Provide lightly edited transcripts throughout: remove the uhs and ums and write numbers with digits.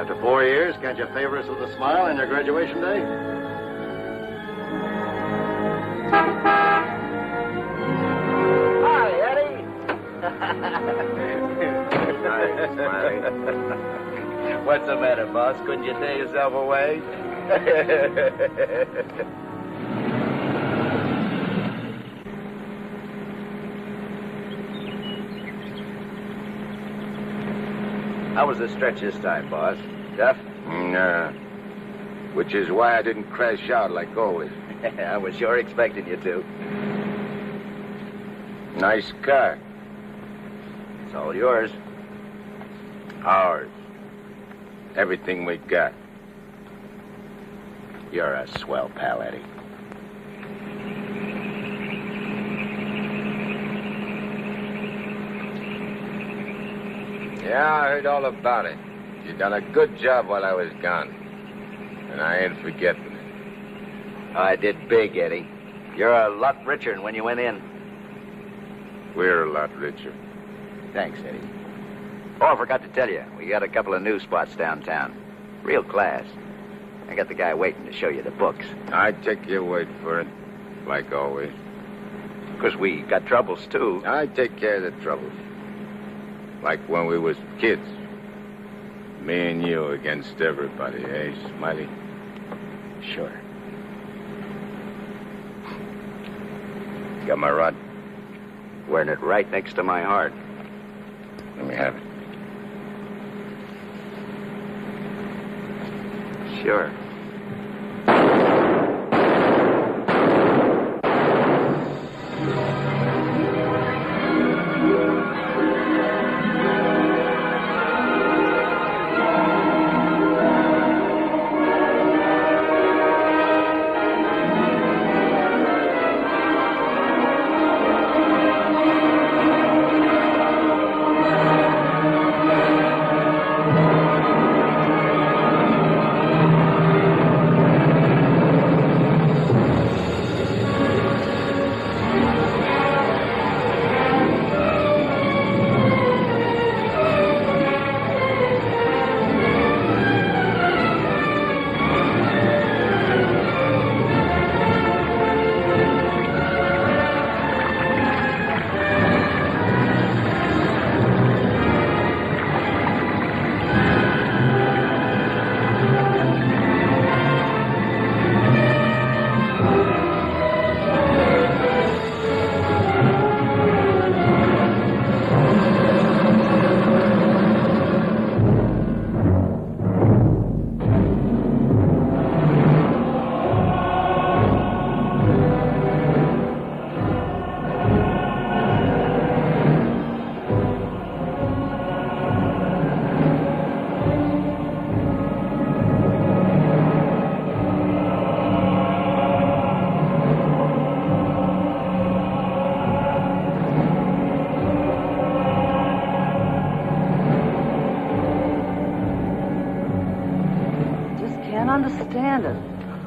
After 4 years, can't you favor us with a smile on your graduation day? Hi, Eddie. Hi, Smiley. What's the matter, boss? Couldn't you tear yourself away? How was the stretch this time, boss? Tough? Nah. Which is why I didn't crash out like always. I was sure expecting you to. Nice car. It's all yours. Ours. Everything we got. You're a swell pal, Eddie. Yeah, I heard all about it. You done a good job while I was gone. And I ain't forgetting it. I did big, Eddie. You're a lot richer than when you went in. We're a lot richer. Thanks, Eddie. Oh, I forgot to tell you. We got a couple of new spots downtown. Real class. I got the guy waiting to show you the books. I take your word for it, like always. Because we got troubles, too. I take care of the troubles. Like when we was kids. Me and you against everybody, eh, Smiley? Sure. Got my rod? Wearing it right next to my heart. Let me have it. Sure.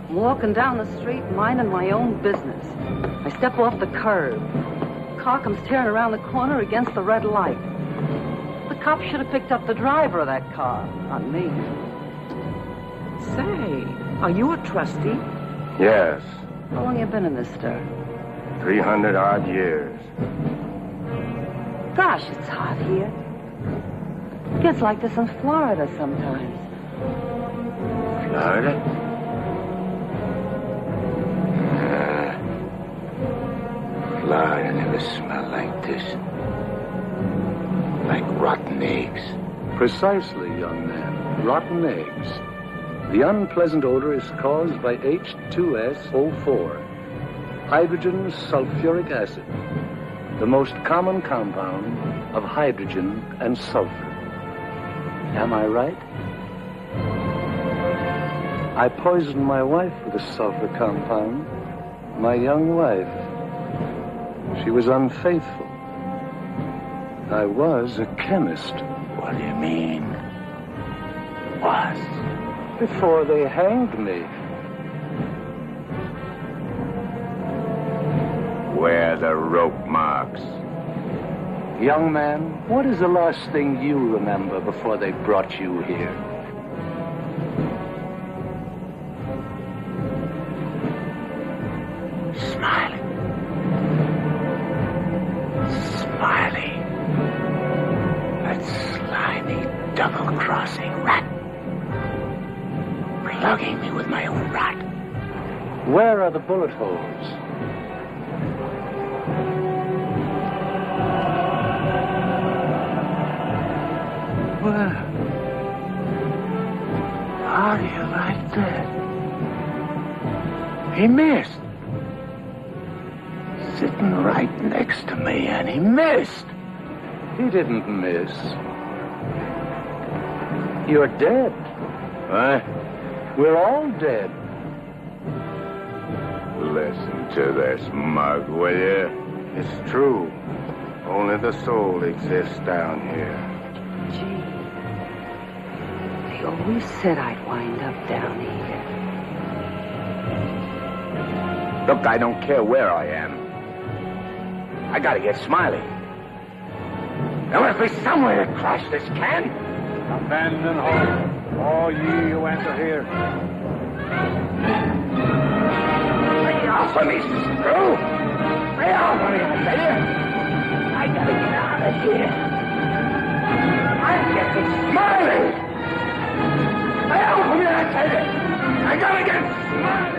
I'm walking down the street, minding my own business. I step off the curb. Car comes tearing around the corner against the red light. The cop should have picked up the driver of that car, not me. Say, are you a trustee? Yes. How long you been in this stir? 300-odd years. Gosh, it's hot here. It gets like this in Florida sometimes. Florida? Florida never smelled like this. Like rotten eggs. Precisely, young man. Rotten eggs. The unpleasant odor is caused by H2SO4, hydrogen sulfuric acid, the most common compound of hydrogen and sulfur. Am I right? I poisoned my wife with a sulfur compound. My young wife. She was unfaithful. I was a chemist. What do you mean? Was? Before they hanged me. Where are the rope marks? Young man, what is the last thing you remember before they brought you here? right. Where are the bullet holes? Where? Archie, right there. He missed. Sitting right next to me, and he missed. He didn't miss. You're dead. What? We're all dead. Listen to this mug, will you? It's true. Only the soul exists down here. Gee, they always said I'd wind up down here. Look, I don't care where I am. I gotta get Smiley. There must be some way to crash this can. Abandon hope, all ye who enter here. Lay off of me, screw! Lay off of me, I tell you! I gotta get out of here. I'm getting Smiley! Lay off of me, I tell you! I gotta get Smiley!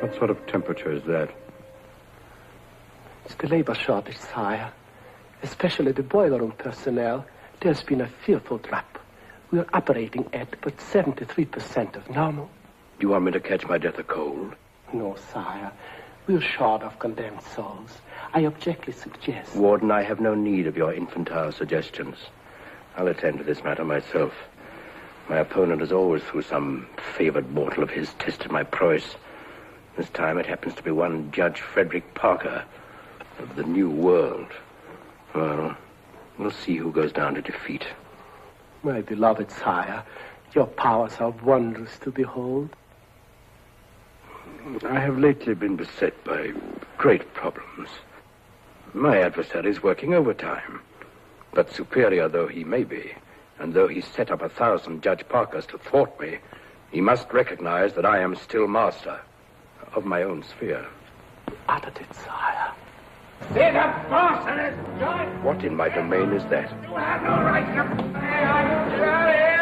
What sort of temperature is that? It's the labor shortage, sire. Especially the boiler room personnel. There's been a fearful drop. We're operating at but 73% of normal. Do you want me to catch my death of cold? No, sire. We're short of condemned souls. I objectly suggest... Warden, I have no need of your infantile suggestions. I'll attend to this matter myself. My opponent has always, through some favored mortal of his, tested my prowess. This time it happens to be one Judge Frederick Parker of the New World. Well, we'll see who goes down to defeat. My beloved sire, your powers are wondrous to behold. I have lately been beset by great problems. My adversary is working overtime. But superior though he may be, and though he set up 1,000 Judge Parkers to thwart me, he must recognize that I am still master of my own sphere. Uttered it, sire. See the boss in his joint! What in my domain is that? You have no right to... Get out of here!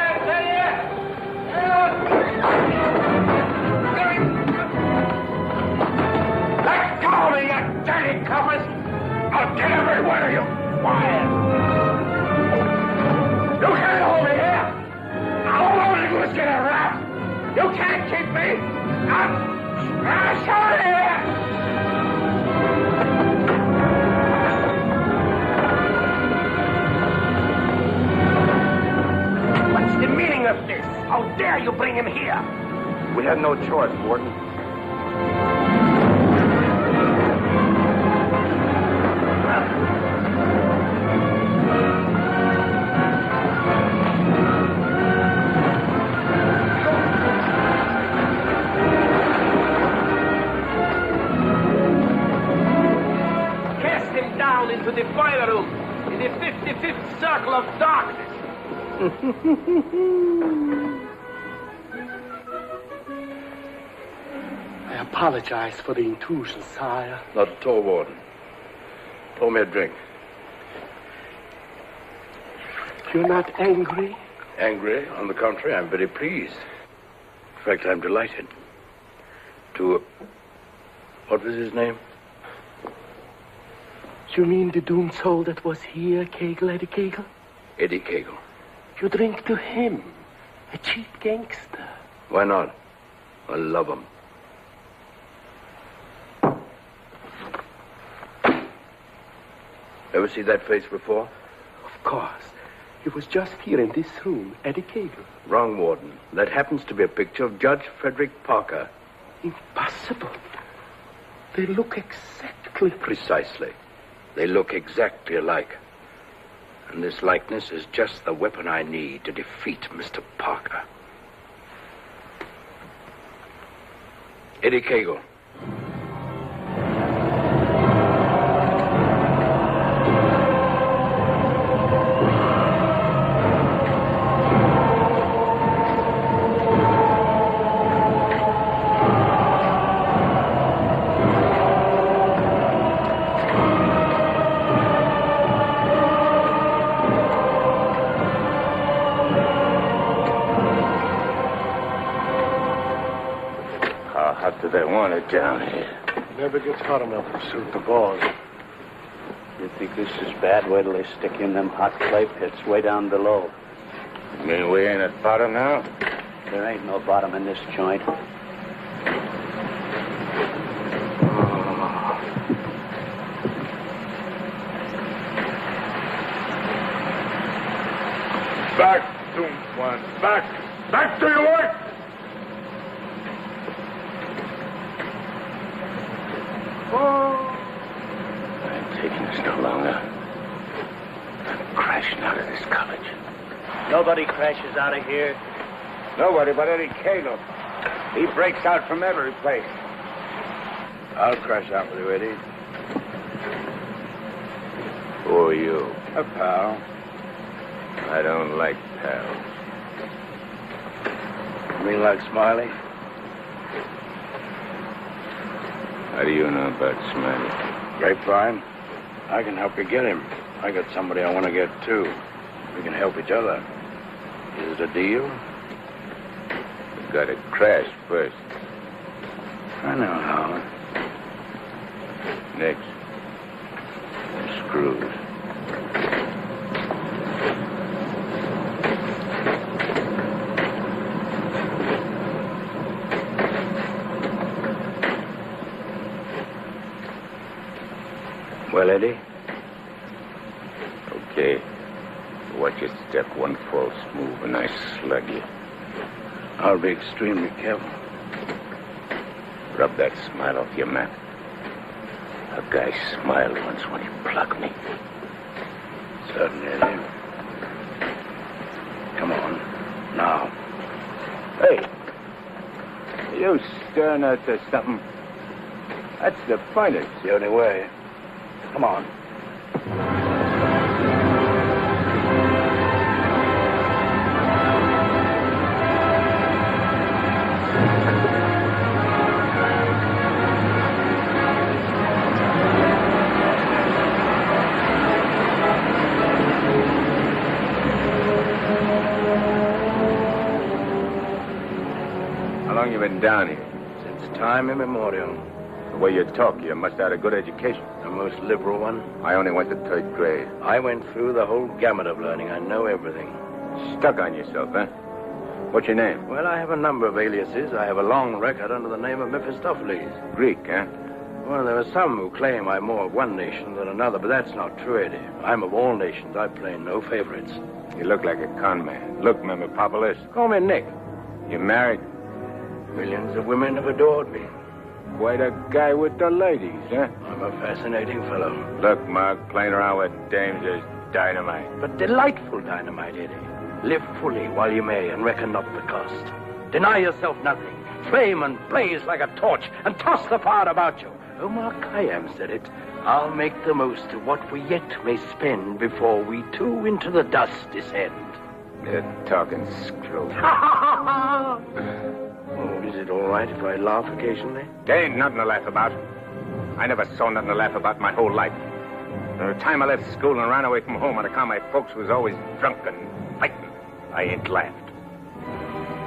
Let go of me, you dirty coppers! I'll get every one of you fired! You can't hold me here! All I want to do is get a rap! You can't keep me! I'm out of here! What's the meaning of this? How dare you bring him here? We had no choice, Warden. Into the fire room, in the 55th circle of darkness. I apologize for the intrusion, sire. Not at all, Warden. Pour me a drink. You're not angry? Angry? On the contrary, I'm very pleased. In fact, I'm delighted. What was his name? You mean the doomed soul that was here, Kagle, Eddie Kagle? Eddie Kagle. You drink to him, a cheap gangster. Why not? I love him. Ever see that face before? Of course. He was just here in this room, Eddie Kagle. Wrong, Warden. That happens to be a picture of Judge Frederick Parker. Impossible. They look exactly... Precisely. They look exactly alike. And this likeness is just the weapon I need to defeat Mr. Parker. Eddie Kagle. Do they want it down here? Never gets hot enough to suit the boss. You think this is bad? Wait till they stick you in them hot clay pits way down below. You mean we ain't at bottom now? There ain't no bottom in this joint. Back, Tombstone. Back! Back to your work! I'm taking this no longer. I'm crashing out of this college. Nobody crashes out of here. Nobody but Eddie Kagle. He breaks out from every place. I'll crash out with you, Eddie. Who are you? A pal. I don't like pals. You mean like Smiley? How do you know about Smiley? Grapevine. I can help you get him. I got somebody I want to get, too. We can help each other. Is it a deal? You gotta crash first. I know how. Next. The screws. Well, Eddie? Okay. Watch your step. One false move and I slug you. I'll be extremely careful. Rub that smile off your map. A guy smiled once when he plugged me. Certainly, Eddie. Come on. Now. Hey! You staring at something? That's the point. It's the only way. Come on. How long you been down here? Since time immemorial. The way you talk, you must have had a good education. The most liberal one. I only went to third grade. I went through the whole gamut of learning. I know everything. Stuck on yourself, huh? What's your name? Well, I have a number of aliases. I have a long record under the name of Mephistopheles. Greek, huh? Well, there are some who claim I'm more of one nation than another, but that's not true, Eddie. I'm of all nations. I play no favorites. You look like a con man. Look, Mephistopheles. Call me Nick. You married? Millions of women have adored me. Quite a guy with the ladies, huh? I'm a fascinating fellow. Look, Mark, playing around with dames is dynamite. But delightful dynamite, Eddie. Live fully while you may and reckon not the cost. Deny yourself nothing. Flame and blaze like a torch and toss the fire about you. Omar Khayyam said it. I'll make the most of what we yet may spend before we too into the dust descend. You're talking screw. Oh, is it all right if I laugh occasionally? There ain't nothing to laugh about. I never saw nothing to laugh about my whole life. From the time I left school and ran away from home on account my folks was always drunk and fighting, I ain't laughed.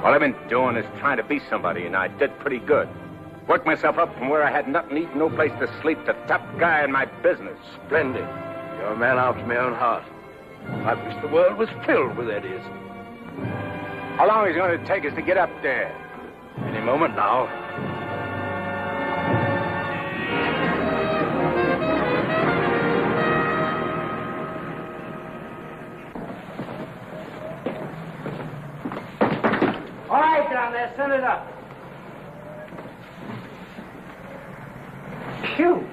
All I've been doing is trying to be somebody, and I did pretty good. Worked myself up from where I had nothing to eat, no place to sleep, to top guy in my business. Splendid. You're a man after my own heart. I wish the world was filled with Eddies. How long is it going to take us to get up there? Any moment now. down there. Send it up. Phew.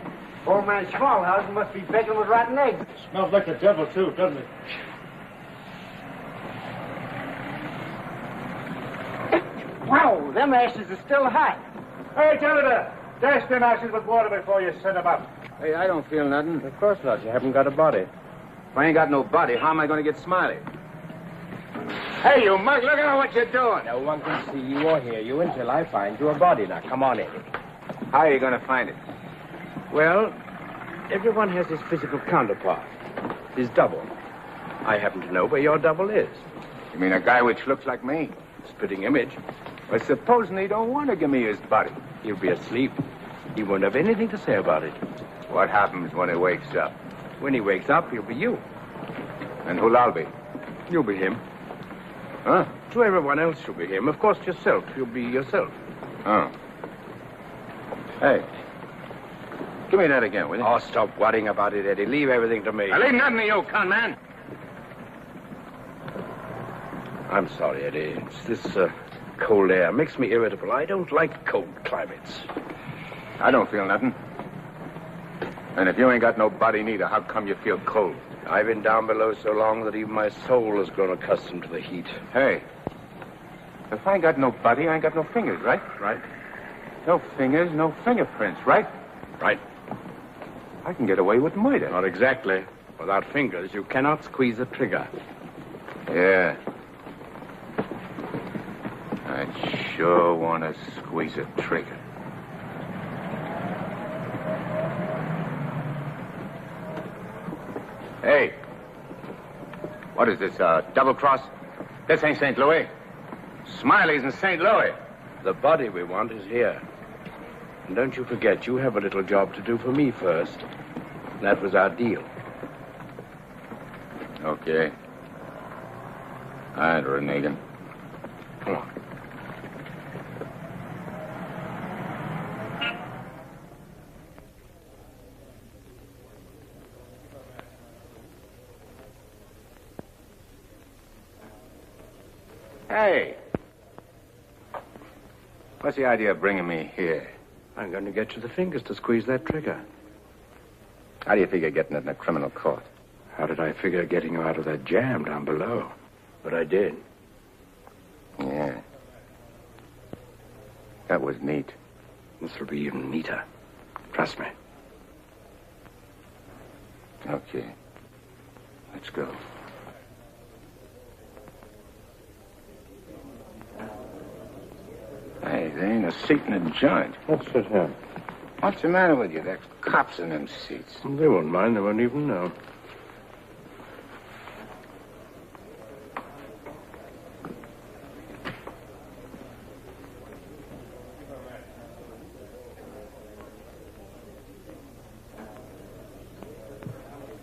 Old man Schmalhausen must be begging with rotten eggs. Smells like the devil, too, doesn't it? Wow, them ashes are still hot. Hey, janitor, dash them ashes with water before you send them up. Hey, I don't feel nothing. Of course not. You haven't got a body. If I ain't got no body, how am I going to get Smiley? Hey, you mug, look at what you're doing. No one can see you or hear you until I find you a body. Now, come on, Eddie. How are you going to find it? Well, everyone has his physical counterpart, his double. I happen to know where your double is. You mean a guy which looks like me? Spitting image. But supposing he don't want to give me his body? He'll be asleep. He won't have anything to say about it. What happens when he wakes up? When he wakes up, he'll be you. And who'll I be? You'll be him. Huh? To everyone else, you'll be him. Of course, yourself. You'll be yourself. Oh. Hey. Give me that again, will you? Oh, stop worrying about it, Eddie. Leave everything to me. I leave nothing to you, con man. I'm sorry, Eddie. It's this cold air. Makes me irritable. I don't like cold climates. I don't feel nothing. And if you ain't got no body neither, how come you feel cold? I've been down below so long that even my soul has grown accustomed to the heat. Hey, if I ain't got no body, I ain't got no fingers, right? Right. No fingers, no fingerprints, right? Right. I can get away with murder. Not exactly. Without fingers, you cannot squeeze a trigger. Yeah. I sure want to squeeze a trigger. Hey. What is this, double cross? This ain't St. Louis. Smiley's in St. Louis. The body we want is here. And don't you forget, you have a little job to do for me first. That was our deal. Okay. All right, Renegan. Come on. Hey. What's the idea of bringing me here? I'm going to get you the fingers to squeeze that trigger. How do you figure getting it in a criminal court? How did I figure getting you out of that jam down below? But I did. Yeah. That was neat. This will be even neater. Trust me. Okay. Let's go. Hey, there ain't a seat in the joint. Let's sit here. What's the matter with you? There's cops in them seats. They won't mind. They won't even know.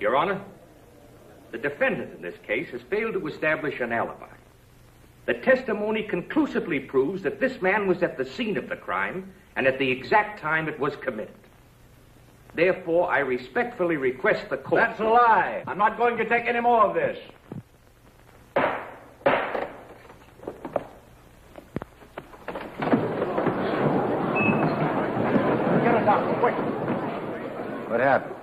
Your Honor, the defendant in this case has failed to establish an alibi. The testimony conclusively proves that this man was at the scene of the crime and at the exact time it was committed. Therefore, I respectfully request the court... That's a lie. I'm not going to take any more of this. Get a doctor, quick. What happened?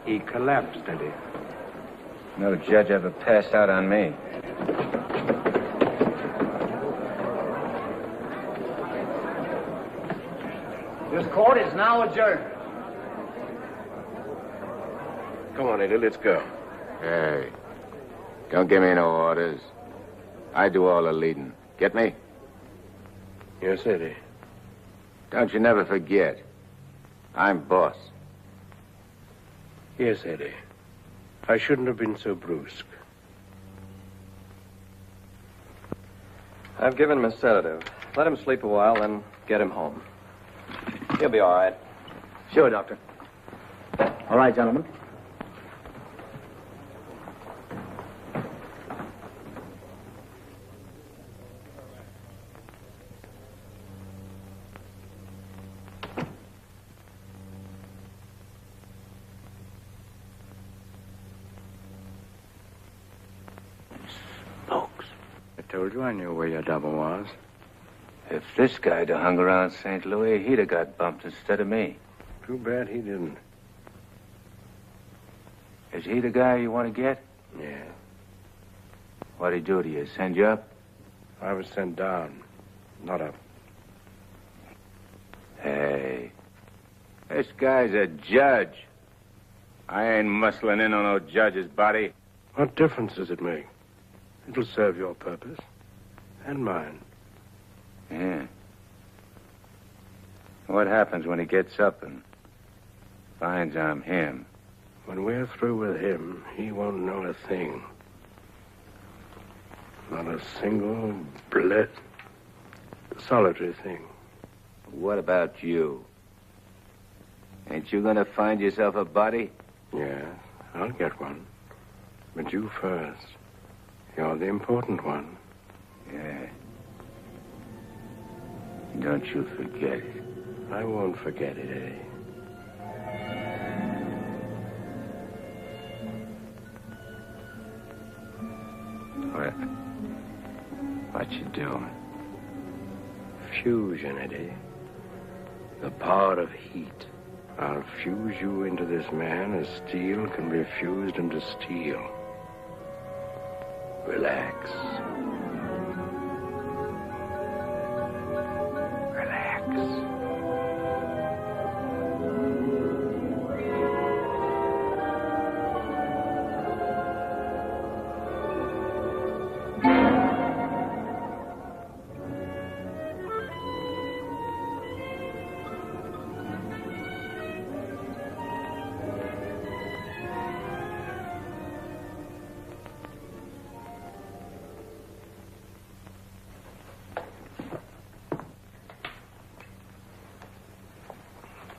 He collapsed, Eddie. No judge ever passed out on me. This court is now adjourned. Come on, Eddie, let's go. Hey, don't give me no orders. I do all the leading. Get me? Yes, Eddie. Don't you never forget. I'm boss. Yes, Eddie. I shouldn't have been so brusque. I've given him a sedative. Let him sleep a while, then get him home. He'll be all right. Sure, Doctor. All right, gentlemen. Smokes. I told you I knew where your double was. If this guy'd have hung around St. Louis, he'd have got bumped instead of me. Too bad he didn't. Is he the guy you want to get? Yeah. What'd he do to you? Send you up? I was sent down, not up. Hey, this guy's a judge. I ain't muscling in on no judge's body. What difference does it make? It'll serve your purpose. And mine. Yeah. What happens when he gets up and finds I'm him? When we're through with him, he won't know a thing. Not a single solitary thing. What about you? Ain't you gonna find yourself a body? Yeah, I'll get one. But you first. You're the important one. Yeah. Don't you forget it. I won't forget it, eh? What you doing? Fusion, Eddie. The power of heat. I'll fuse you into this man as steel can be fused into steel. Relax.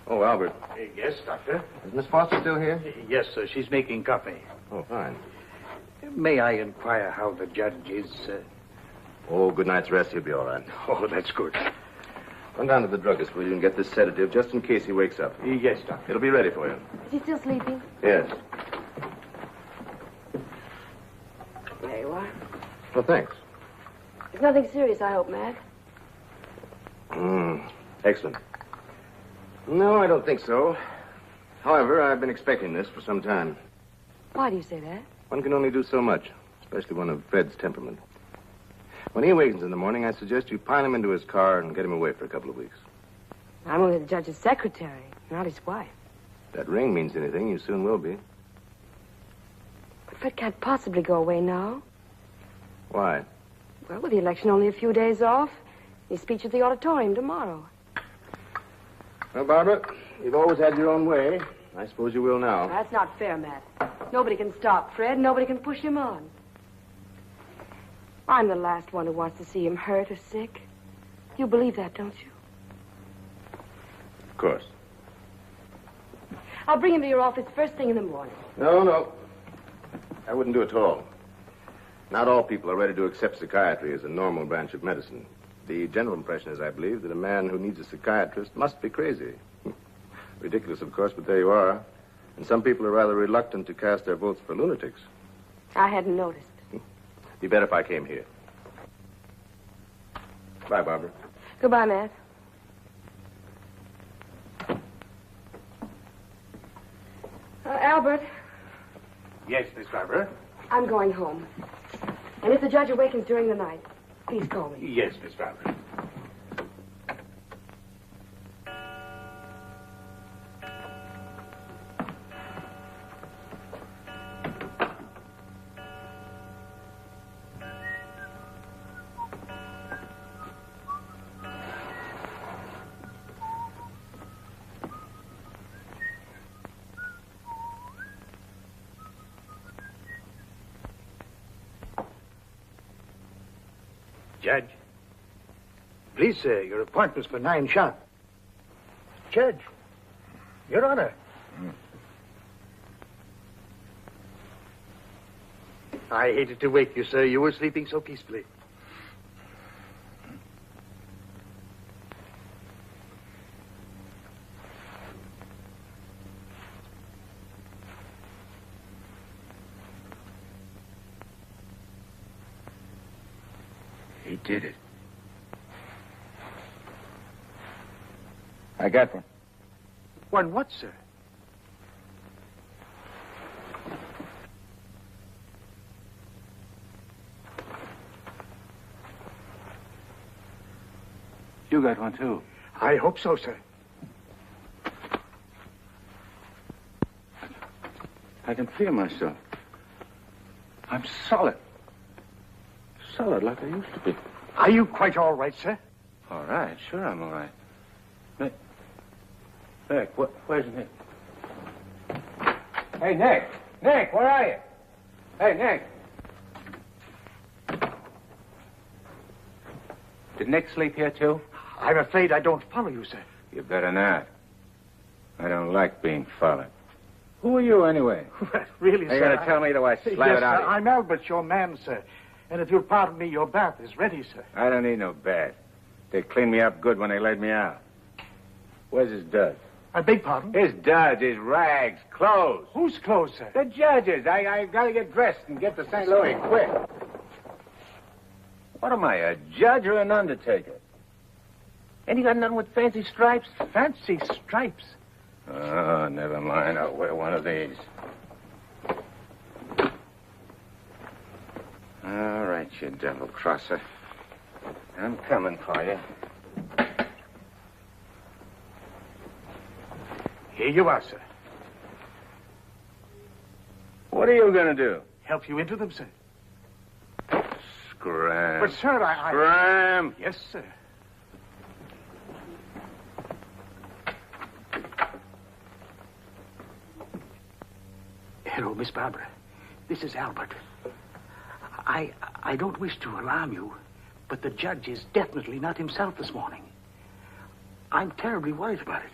Oh, Albert. Yes, Doctor? Is Miss Foster still here? Yes, sir. She's making coffee. Oh, fine. May I inquire how the judge is? Oh, good night's rest. He'll be all right. Oh, that's good. Run down to the druggist, will you, and get this sedative just in case he wakes up. Yes, Doctor. It'll be ready for you. Is he still sleeping? Yes. There you are. Well, thanks. It's nothing serious, I hope, Matt. Excellent. No, I don't think so. However, I've been expecting this for some time. Why do you say that? One can only do so much, especially one of Fred's temperament. When he awakens in the morning, I suggest you pile him into his car and get him away for a couple of weeks. I'm only the judge's secretary, not his wife. If that ring means anything, you soon will be. But Fred can't possibly go away now. Why? Well, with the election only a few days off, his speech at the auditorium tomorrow. Well, Barbara, you've always had your own way. I suppose you will now. That's not fair, Matt. Nobody can stop Fred. Nobody can push him on. I'm the last one who wants to see him hurt or sick. You believe that, don't you? Of course. I'll bring him to your office first thing in the morning. No. I wouldn't do it at all. Not all people are ready to accept psychiatry as a normal branch of medicine. The general impression is, I believe, that a man who needs a psychiatrist must be crazy. Ridiculous, of course, but there you are. And some people are rather reluctant to cast their votes for lunatics. I hadn't noticed. Be better if I came here. Bye, Barbara. Goodbye, Matt. Albert. Yes, Miss Barbara? I'm going home. And if the judge awakens during the night, please call me. Yes, Miss Barbara. Judge. Please, sir, your appointment's for 9 sharp. Judge. Your Honor. I hated to wake you, sir. You were sleeping so peacefully. He did it. I got one. One what, sir? You got one, too. I hope so, sir. I can feel myself. I'm solid. Solid like I used to be. Are you quite all right, sir? All right, sure I'm all right. Nick, where's Nick? Hey, Nick! Nick, where are you? Hey, Nick! Did Nick sleep here, too? I'm afraid I don't follow you, sir. You better not. I don't like being followed. Who are you, anyway? Really, Are you sir? going to tell me, do I slap yes, it out sir, of you? I'm Albert, your man, sir. And if you'll pardon me, your bath is ready, sir. I don't need no bath. They cleaned me up good when they laid me out. Where's his duds? I beg pardon? His duds, his rags, clothes. Whose clothes, sir? The judge's. I got to get dressed and get to St. Louis quick. What am I, a judge or an undertaker? Ain't you got nothing with fancy stripes? Fancy stripes? Oh, never mind. I'll wear one of these. All right, you devil crosser. I'm coming for you. Here you are, sir. What are you going to do? Help you into them, sir. Scram. But, sir, Scram. Yes, sir. Hello, Miss Barbara. This is Albert. I don't wish to alarm you, but the judge is definitely not himself this morning. I'm terribly worried about it.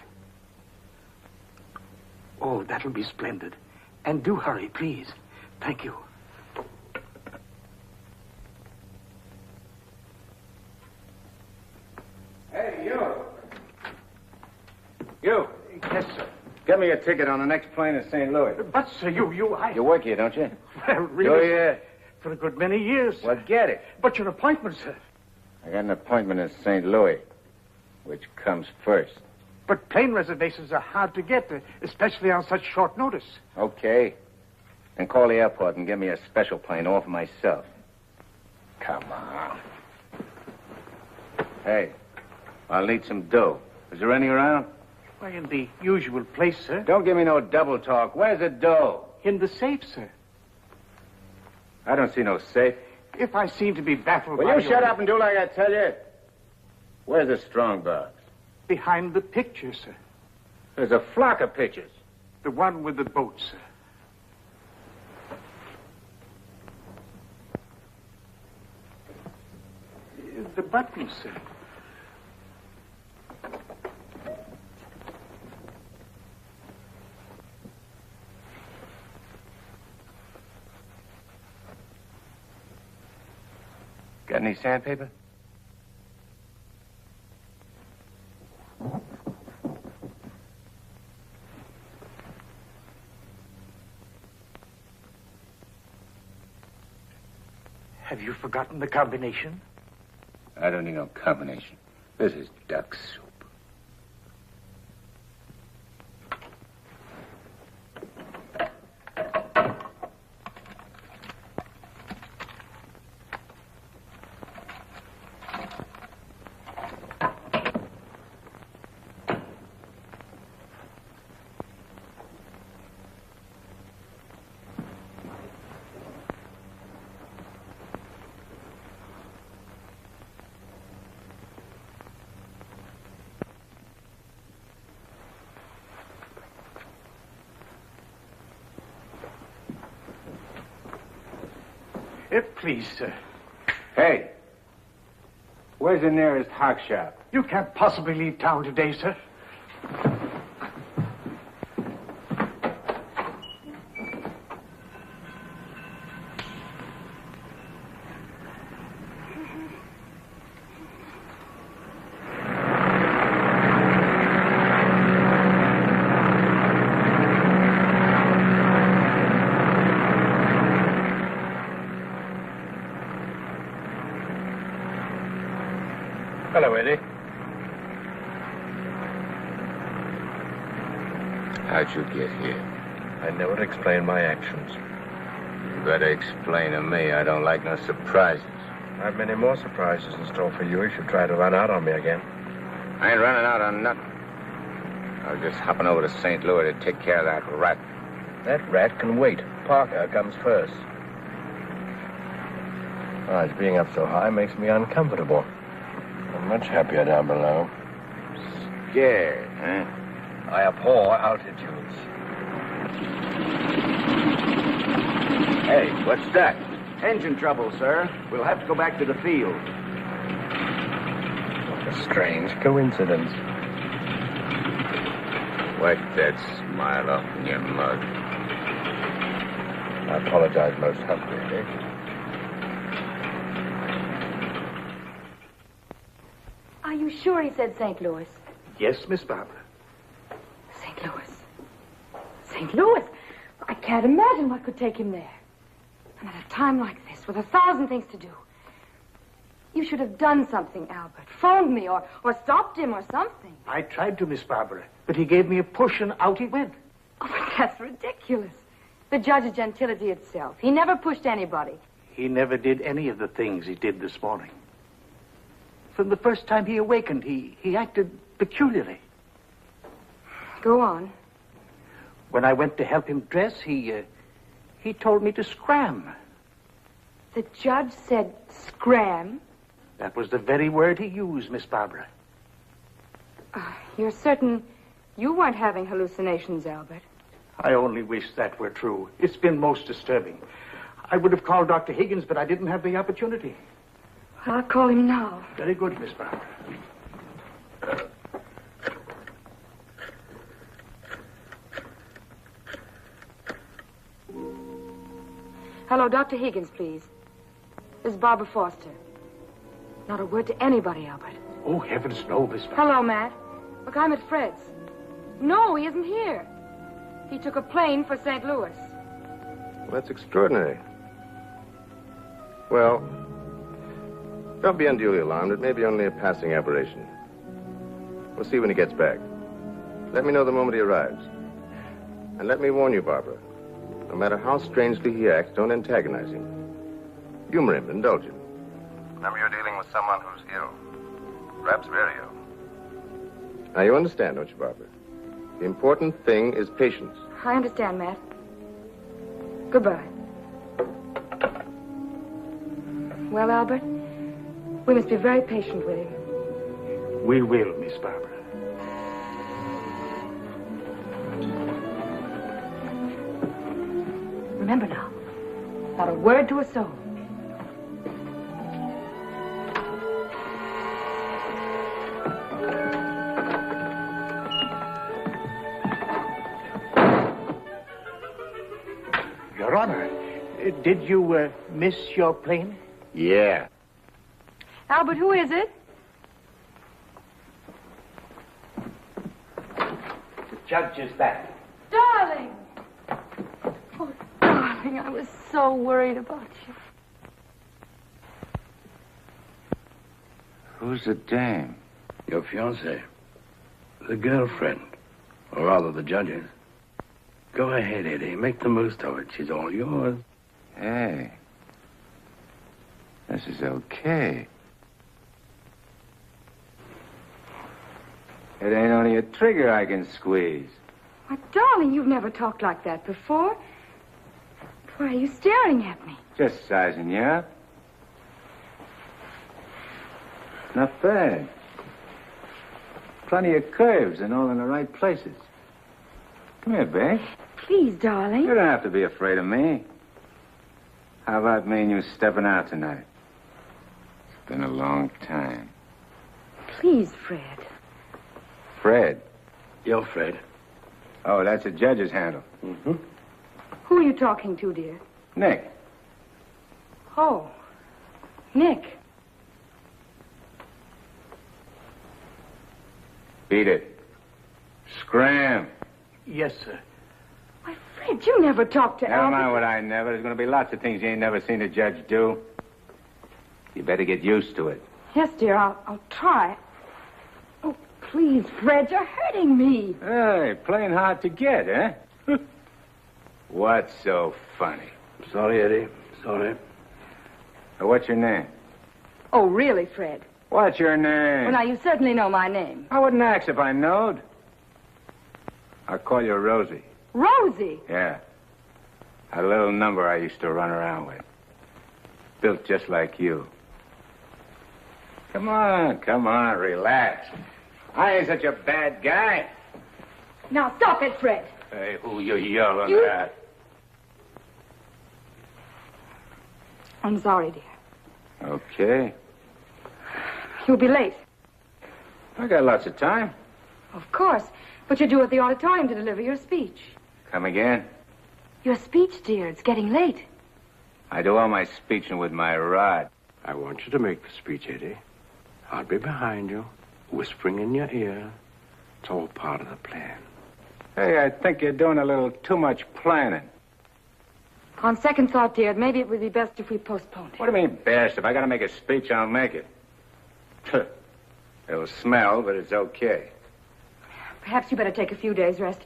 Oh, that'll be splendid. And do hurry, please. Thank you. Hey, you. You. Yes, sir. Get me a ticket on the next plane to St. Louis. But, sir, You work here, don't you? Well, really, Do you? for a good many years. Well, get it. But your appointment, sir. I got an appointment in St. Louis. Which comes first? But plane reservations are hard to get, especially on such short notice. Okay. Then call the airport and get me a special plane all for myself. Come on. Hey, I'll need some dough. Is there any around? Why, in the usual place, sir. Don't give me no double talk. Where's the dough? In the safe, sir. I don't see no safe. If I seem to be baffled Will by you shut up and do like I tell you? Where's the strong box? Behind the picture, sir. There's a flock of pictures. The one with the boat, sir. The button, sir. Got any sandpaper? Have you forgotten the combination? I don't need no combination. This is duck soup. Please, sir. Hey, where's the nearest hock shop? You can't possibly leave town today, sir. Hello, Eddie. How'd you get here? I never explain my actions. You better explain to me. I don't like no surprises. I have many more surprises in store for you if you try to run out on me again. I ain't running out on nothing. I was just hopping over to St. Louis to take care of that rat. That rat can wait. Parker comes first. His being up so high makes me uncomfortable. I'm much happier down below. Scared, huh? I abhor altitudes. Hey, what's that? Engine trouble, sir. We'll have to go back to the field. What a strange coincidence. Wipe that smile off in your mug. I apologize most humbly, Nick. Are you sure he said St. Louis? Yes, Miss Barbara. St. Louis. St. Louis? I can't imagine what could take him there. And at a time like this, with 1,000 things to do. You should have done something, Albert. Phoned me or stopped him or something. I tried to, Miss Barbara, but he gave me a push and out he went. Oh, but that's ridiculous. The judge is gentility itself. He never pushed anybody. He never did any of the things he did this morning. From the first time he awakened, he acted peculiarly. Go on. When I went to help him dress, he told me to scram. The judge said scram? That was the very word he used, Miss Barbara. You're certain you weren't having hallucinations, Albert? I only wish that were true. It's been most disturbing. I would have called Dr. Higgins, but I didn't have the opportunity. I'll call him now. Very good, Miss Barbara. Hello, Dr. Higgins, please. This is Barbara Foster. Not a word to anybody, Albert. Oh, heavens, no, Miss Barbara. Hello, Matt. Look, I'm at Fred's. No, he isn't here. He took a plane for St. Louis. Well, that's extraordinary. Well, don't be unduly alarmed. It may be only a passing aberration. We'll see when he gets back. Let me know the moment he arrives. And let me warn you, Barbara. No matter how strangely he acts, don't antagonize him. Humor him, indulge him. Remember, you're dealing with someone who's ill. Perhaps very ill. Now, you understand, don't you, Barbara? The important thing is patience. I understand, Matt. Goodbye. Well, Albert, we must be very patient with him. We will, Miss Barbara. Remember now, not a word to a soul. Your Honor, did you miss your plane? Yeah. Albert, who is it? The judge is back. Darling! Oh, darling, I was so worried about you. Who's the dame? Your fiancée. The girlfriend. Or rather, the judge's. Go ahead, Eddie. Make the most of it. She's all yours. Hey. This is okay. It ain't only a trigger I can squeeze. Why, darling, you've never talked like that before. Why are you staring at me? Just sizing you up. Not bad. Plenty of curves and all in the right places. Come here, babe. Please, darling. You don't have to be afraid of me. How about me and you stepping out tonight? It's been a long time. Please, Fred. Fred? You're Fred. Oh, that's a judge's handle. Mm-hmm. Who are you talking to, dear? Nick. Oh, Nick. Beat it. Scram. Yes, sir. Why, Fred, you never talked to Never Albert. mind what I never. There's going to be lots of things you ain't never seen a judge do. You better get used to it. Yes, dear, I'll try. Oh, please, Fred, you're hurting me. Hey, playing hard to get, eh? What's so funny? Sorry, Eddie. Sorry. What's your name? Oh, really, Fred? What's your name? Well, now, you certainly know my name. I wouldn't ask if I knowed. I'll call you Rosie. Rosie? Yeah. A little number I used to run around with. Built just like you. Come on, relax. I ain't such a bad guy. Now, stop it, Fred. Hey, who you yelling at? I'm sorry, dear. Okay. You'll be late. I got lots of time. Of course. But you're due at the auditorium to deliver your speech. Come again? Your speech, dear. It's getting late. I do all my speeching with my rod. I want you to make the speech, Eddie. I'll be behind you, whispering in your ear. It's all part of the plan. Hey, I think you're doing a little too much planning. On second thought, dear, maybe it would be best if we postponed it. What do you mean, best? If I gotta make a speech, I'll make it. It'll smell, but it's okay. Perhaps you better take a few days' rest.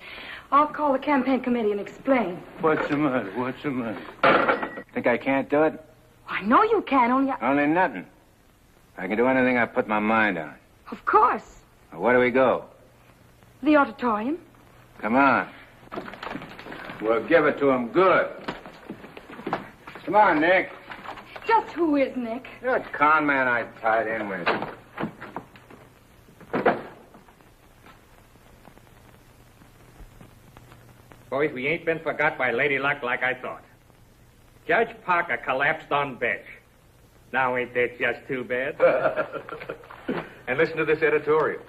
I'll call the campaign committee and explain. What's the matter? Think I can't do it? I know you can, Only nothing. I can do anything I put my mind on. Of course. Well, where do we go? The auditorium. Come on. We'll give it to him good. Come on, Nick. Just who is Nick? You're a con man I tied in with. Boys, we ain't been forgot by Lady Luck like I thought. Judge Parker collapsed on bench. Now ain't that just too bad? And listen to this editorial.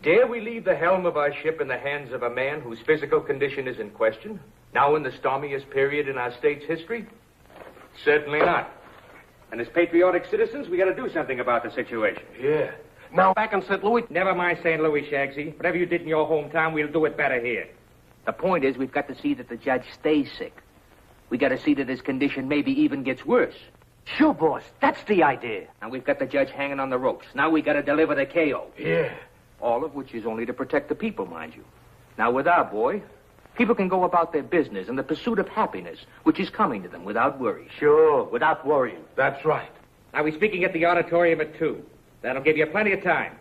Dare we leave the helm of our ship in the hands of a man whose physical condition is in question, now in the stormiest period in our state's history? Certainly not. And as patriotic citizens, we gotta do something about the situation. Yeah. Now, back in St. Louis... Never mind St. Louis, Shagsy. Whatever you did in your hometown, we'll do it better here. The point is, we've got to see that the judge stays sick. We got to see that his condition maybe even gets worse. Sure, boss. That's the idea. And we've got the judge hanging on the ropes. Now we got to deliver the KO. Yeah. All of which is only to protect the people, mind you. Now, with our boy, people can go about their business in the pursuit of happiness, which is coming to them without worry. Sure, without worrying. That's right. Now, we're speaking at the auditorium at 2. That'll give you plenty of time.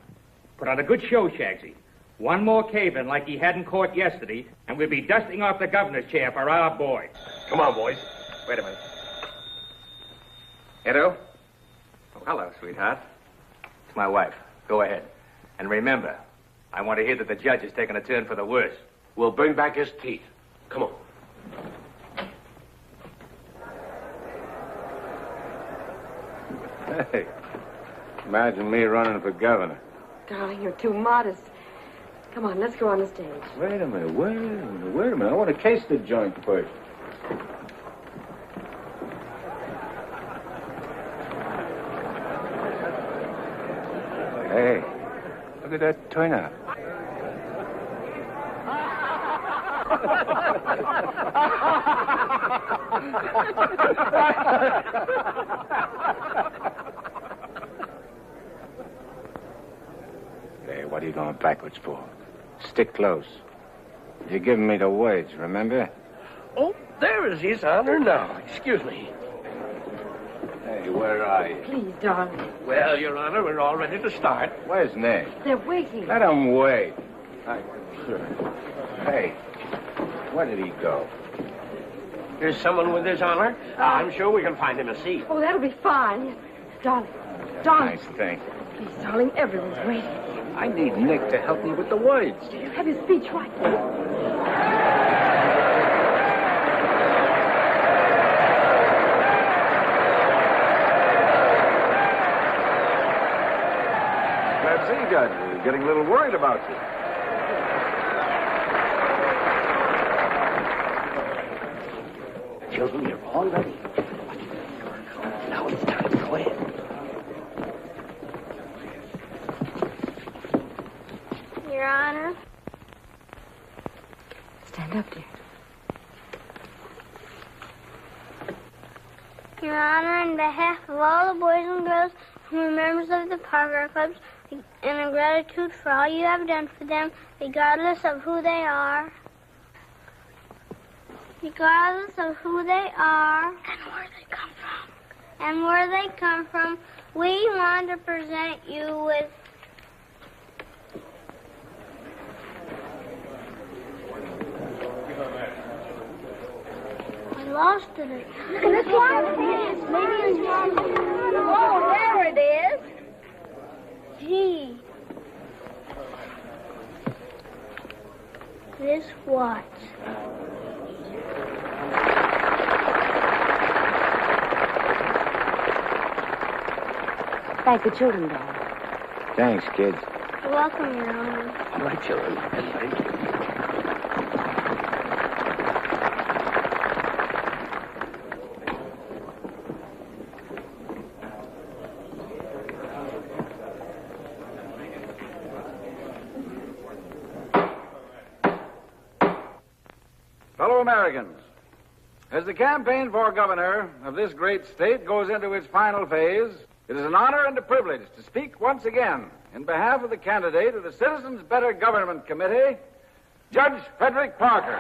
Put on a good show, Shagsy. One more cave-in like he had in court yesterday, and we'll be dusting off the governor's chair for our boy. Come on, boys. Wait a minute. Edo? Oh, hello, sweetheart. It's my wife. Go ahead. And remember, I want to hear that the judge is taking a turn for the worse. We'll bring back his teeth. Come on. Hey, imagine me running for governor. Darling, you're too modest. Come on, let's go on the stage. Wait a minute. I want to case the joint first. Hey, look at that turnout. Hey, what are you going backwards for? Stick close. You're giving me the words, remember? Oh, there is his honor now. Excuse me. Hey, where are you? Please, darling. Well, Your Honor, we're all ready to start. Where's Nick? They're waiting. Let him wait. Hey, where did he go? Here's someone with his honor. I'm sure we can find him a seat. Oh, that'll be fine. Yes. Darling. Darling. Nice thing. Please, darling, everyone's waiting. I need Nick to help me with the words. Do you have his speech right now? See, Judge, we're getting a little worried about you. Children, you're all ready. Now it's time to go in. Your Honor. Stand up, dear. Your Honor, on behalf of all the boys and girls We're members of the Parker Clubs, and in gratitude for all you have done for them, regardless of who they are. Regardless of who they are. And where they come from. And where they come from, we want to present you with... I lost it. It's one of these. Maybe it's one. Oh, there it is. Gee. This what? Thank the children, Dad. Thanks, kids. You're welcome, Your Honor. All right, children. Thank you. Fellow Americans, as the campaign for governor of this great state goes into its final phase, it is an honor and a privilege to speak once again in behalf of the candidate of the Citizens Better Government Committee, Judge Frederick Parker.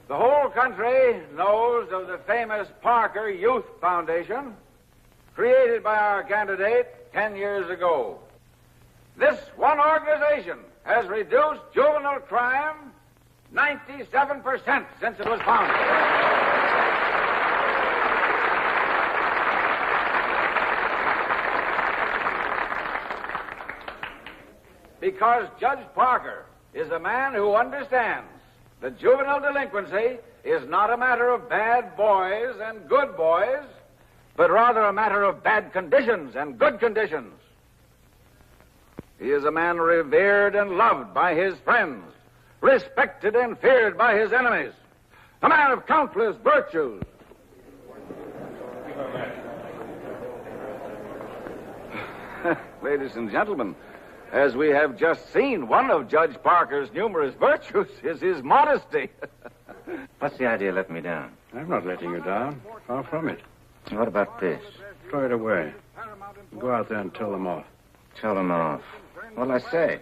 The whole country knows of the famous Parker Youth Foundation, created by our candidate 10 years ago. This one organization has reduced juvenile crime 97% since it was founded. Because Judge Parker is a man who understands that juvenile delinquency is not a matter of bad boys and good boys, but rather a matter of bad conditions and good conditions. He is a man revered and loved by his friends, respected and feared by his enemies, a man of countless virtues. Ladies and gentlemen, as we have just seen, one of Judge Parker's numerous virtues is his modesty. What's the idea of letting me down? I'm not letting you down. Far from it. What about this? Throw it away. Go out there and tell them off. Tell them off. What'll I say?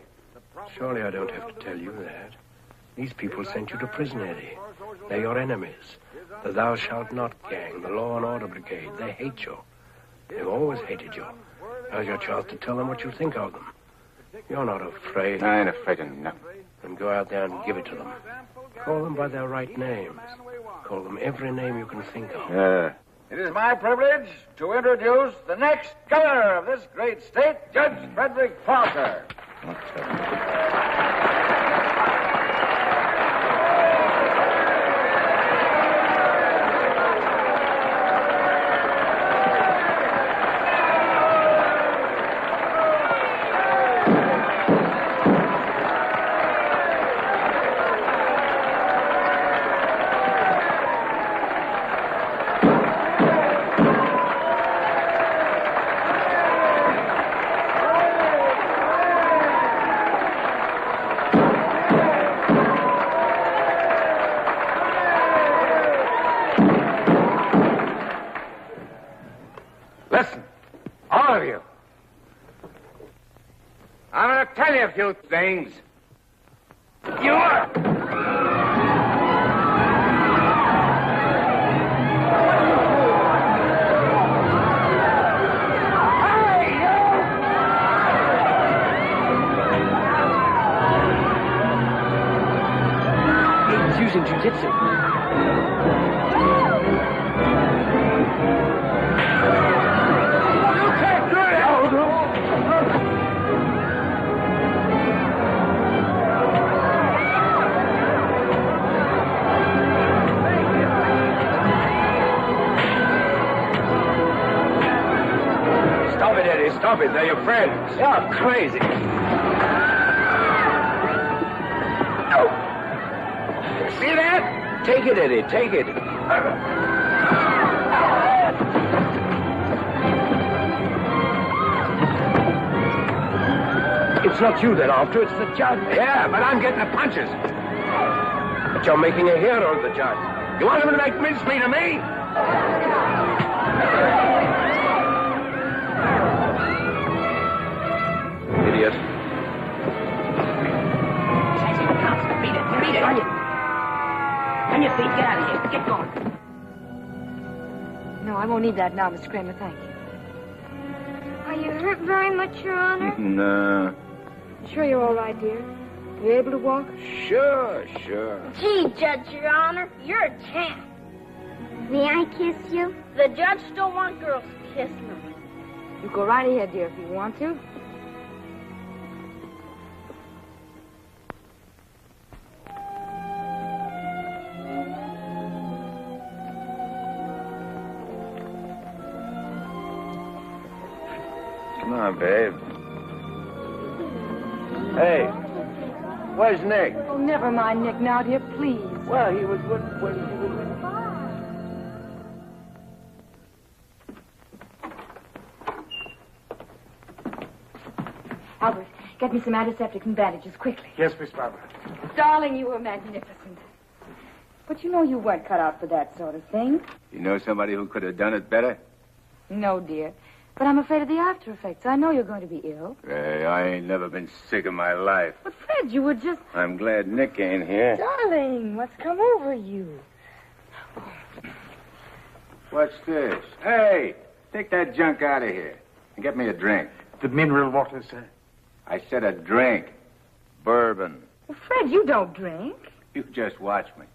Surely I don't have to tell you that. These people sent you to prison, Eddie. They're your enemies. The Thou Shalt Not gang, the Law and Order Brigade. They hate you. They've always hated you. Now's your chance to tell them what you think of them. You're not afraid. I ain't afraid of nothing. Then go out there and give it to them. Call them by their right names. Call them every name you can think of. It is my privilege to introduce the next governor of this great state, Judge Frederick Parker. Listen, all of you. I'm going to tell you a few things. You are... He's using jiu-jitsu. Stop it, Eddie. Stop it. They're your friends. You're crazy. See that? Take it, Eddie. Take it. It's not you they're after. It's the judge. Yeah, but I'm getting the punches. you're making a hero of the judge. You want him to make mincemeat of me? Idiot. Beat it. On your feet. Get out of here. Get going. No, I won't need that now, Mr. Kramer. Thank you. Are you hurt very much, Your Honor? No. Sure you're all right, dear? You able to walk? Sure. Gee, Judge, Your Honor, you're a champ. May I kiss you? The judge don't want girls to kiss him. You go right ahead, dear, if you want to. Come on, babe. Hey, where's Nick? Oh, never mind Nick now, dear, please. Well, he was when he was... Albert, get me some antiseptic and bandages, quickly. Yes, Miss Barbara. Darling, you were magnificent. But you know you weren't cut out for that sort of thing. You know somebody who could have done it better? No, dear. But I'm afraid of the after effects. I know you're going to be ill. Hey, I ain't never been sick in my life. But, Fred, you were just... I'm glad Nick ain't here. Darling, what's come over you? What's this? Hey, take that junk out of here and get me a drink. The mineral water, sir. I said a drink. Bourbon. Well, Fred, you don't drink. You just watch me.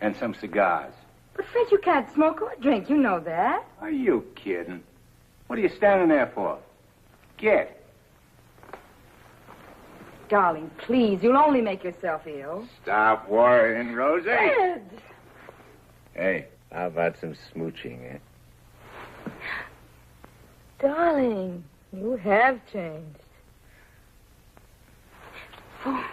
And some cigars. But, Fred, you can't smoke or drink. You know that. Are you kidding? What are you standing there for? Get. Darling, please. You'll only make yourself ill. Stop worrying, Rosie. Fred! Hey, how about some smooching, eh? Darling, you have changed. Oh.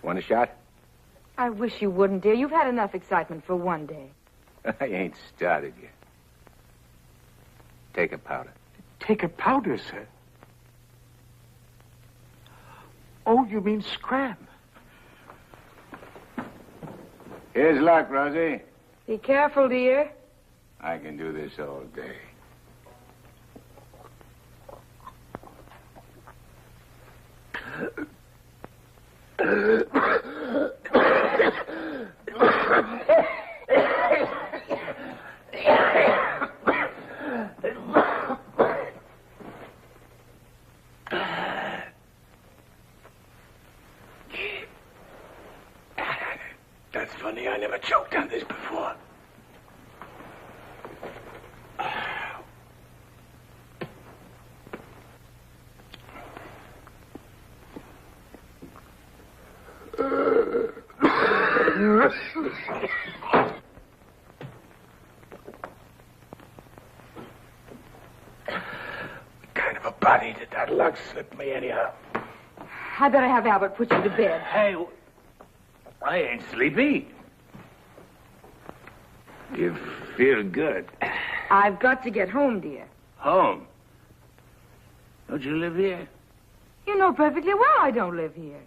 Want a shot? I wish you wouldn't, dear. You've had enough excitement for one day. I ain't started yet. Take a powder. Take a powder, sir? Oh, you mean scram? Here's luck, Rosie. Be careful, dear. I can do this all day. That's funny. I never choked on this before. What kind of a body did that lug slip me anyhow? I better have Albert put you to bed. Hey, I ain't sleepy. You feel good. I've got to get home, dear. Home? Don't you live here? You know perfectly well I don't live here.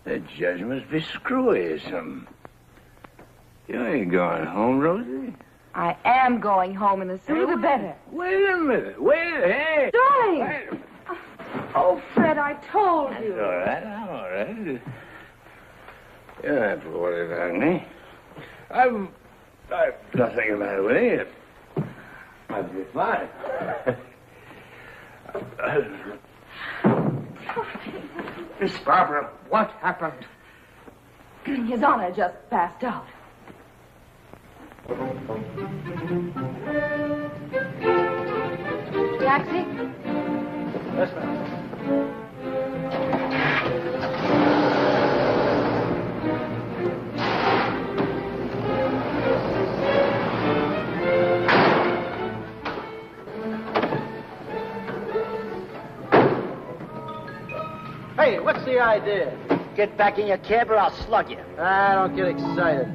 The judge must be screwy or something. You ain't going home, Rosie? I am going home, and the sooner the better. Wait a minute. Hey. Darling! Wait a minute. Oh, Fred, I told you. All right, I'm all right. You don't have to worry about me. I've nothing the matter with me. I'll be fine. Miss Barbara, what happened? His Honor just passed out. Taxi? Yes, ma'am. What's the idea? Get back in your cab or I'll slug you. I don't get excited.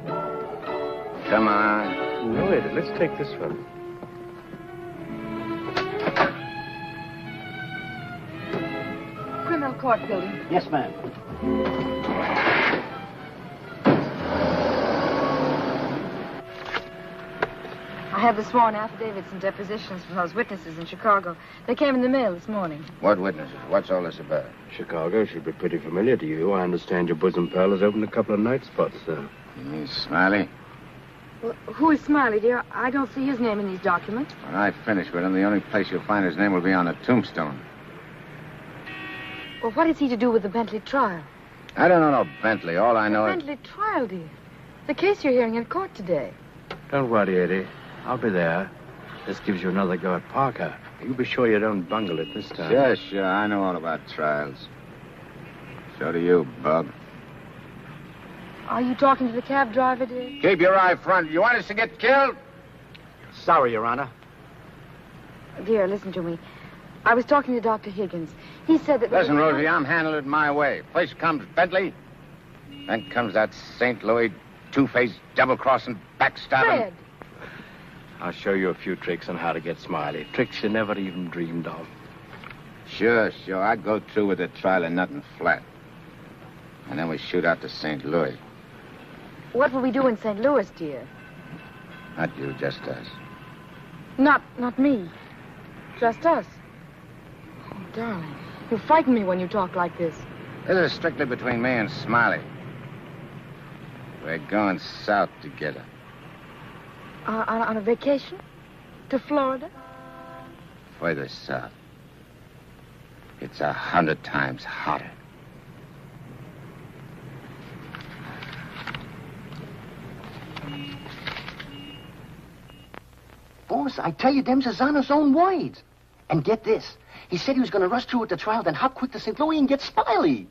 Come on. No, Eddie, let's take this one. Criminal court building. Yes, ma'am. I have the sworn affidavits and depositions from those witnesses in Chicago. They came in the mail this morning. What witnesses? What's all this about? Chicago should be pretty familiar to you. I understand your bosom pal has opened a couple of night spots there. You mean Smiley? Well, who is Smiley, dear? I don't see his name in these documents. When I finish with him, the only place you'll find his name will be on a tombstone. Well, what is he to do with the Bentley trial? I don't know no Bentley. All I know is... Bentley trial, dear. The case you're hearing in court today. Don't worry, Eddie. I'll be there. This gives you another go at Parker. You be sure you don't bungle it this time. Sure. I know all about trials. So do you, Bub. Are you talking to the cab driver, dear? Keep your eye front. You want us to get killed? Sorry, Your Honor. Dear, listen to me. I was talking to Dr. Higgins. He said that... Listen, Rosie, I'm handling it my way. First comes Bentley. Then comes that St. Louis two-faced, double-crossing, backstabbing... Fred! I'll show you a few tricks on how to get Smiley. Tricks you never even dreamed of. Sure. I'd go through with the trial and nothing flat. And then we shoot out to St. Louis. What will we do in St. Louis, dear? Not you, just us. Not me. Just us. Oh, darling. You frighten me when you talk like this. This is strictly between me and Smiley. We're going south together. On a vacation? To Florida? Further south. It's 100 times hotter. Boss, I tell you, them's his honor's own words. And get this. He said he was going to rush through with the trial, then hop quick to St. Louis and get Smiley.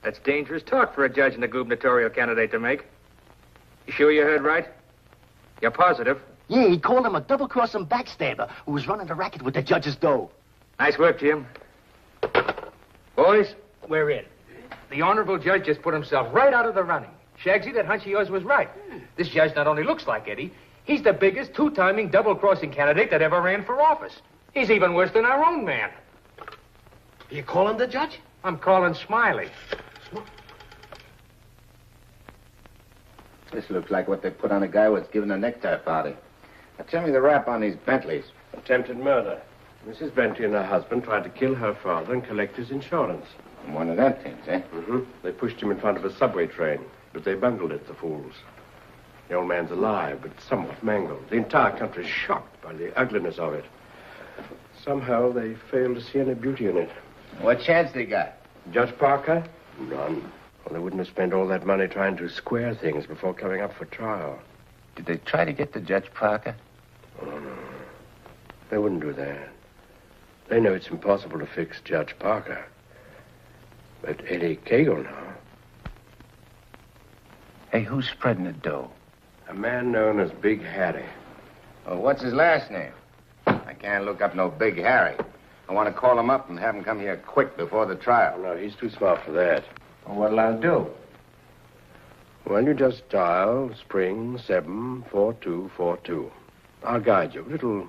That's dangerous talk for a judge and a gubernatorial candidate to make. You sure you heard right? You're positive? Yeah, he called him a double-crossing backstabber who was running the racket with the judge's dough. Nice work, Jim. Boys, we're in. The honorable judge just put himself right out of the running. Shagsy, that hunch of yours was right. This judge not only looks like Eddie, he's the biggest two-timing double-crossing candidate that ever ran for office. He's even worse than our own man. You calling the judge? I'm calling Smiley. This looks like what they put on a guy who was giving a necktie party. Now tell me the rap on these Bentleys. Attempted murder. Mrs. Bentley and her husband tried to kill her father and collect his insurance. One of them things, eh? Mm-hmm. They pushed him in front of a subway train, but they bungled it, the fools. The old man's alive, but somewhat mangled. The entire country's shocked by the ugliness of it. Somehow they failed to see any beauty in it. What chance they got? Judge Parker? None. Well, they wouldn't have spent all that money trying to square things before coming up for trial. Did they try to get to Judge Parker? Oh, no. They wouldn't do that. They know it's impossible to fix Judge Parker. But Eddie Kagle now. Hey, who's spreading the dough? A man known as Big Harry. Oh, what's his last name? I can't look up no Big Harry. I want to call him up and have him come here quick before the trial. No, he's too smart for that. Well, what'll I do? Well, you just dial spring 74242. I'll guide you. A little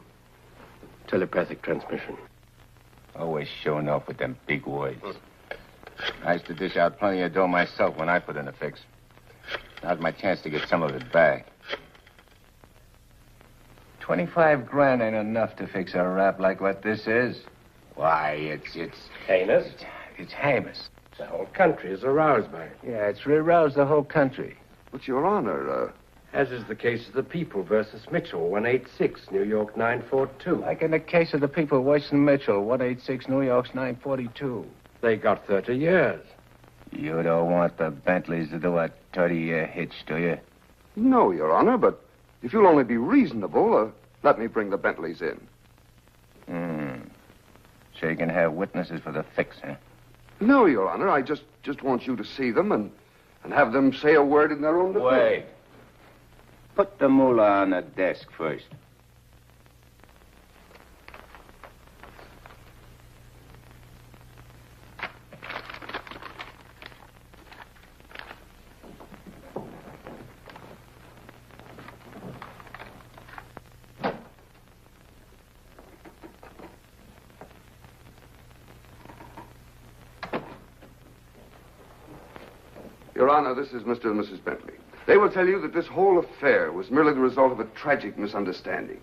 telepathic transmission. Always showing off with them big words. I used to dish out plenty of dough myself when I put in a fix. Now's my chance to get some of it back. 25 grand ain't enough to fix a rap like what this is. Why, it's heinous. It's heinous. The whole country is aroused by it. Yeah, it's aroused the whole country. But, Your Honor, as is the case of the People versus Mitchell, 186, New York 942. Like in the case of the People, Weston Mitchell, 186, New York's 942. They got 30 years. You don't want the Bentleys to do a 30-year hitch, do you? No, Your Honor, but if you'll only be reasonable, let me bring the Bentleys in. So you can have witnesses for the fix, huh? No, Your Honor, I just want you to see them and have them say a word in their own defense. Wait. Put the moolah on the desk first. Your Honor, this is Mr. and Mrs. Bentley. They will tell you that this whole affair was merely the result of a tragic misunderstanding.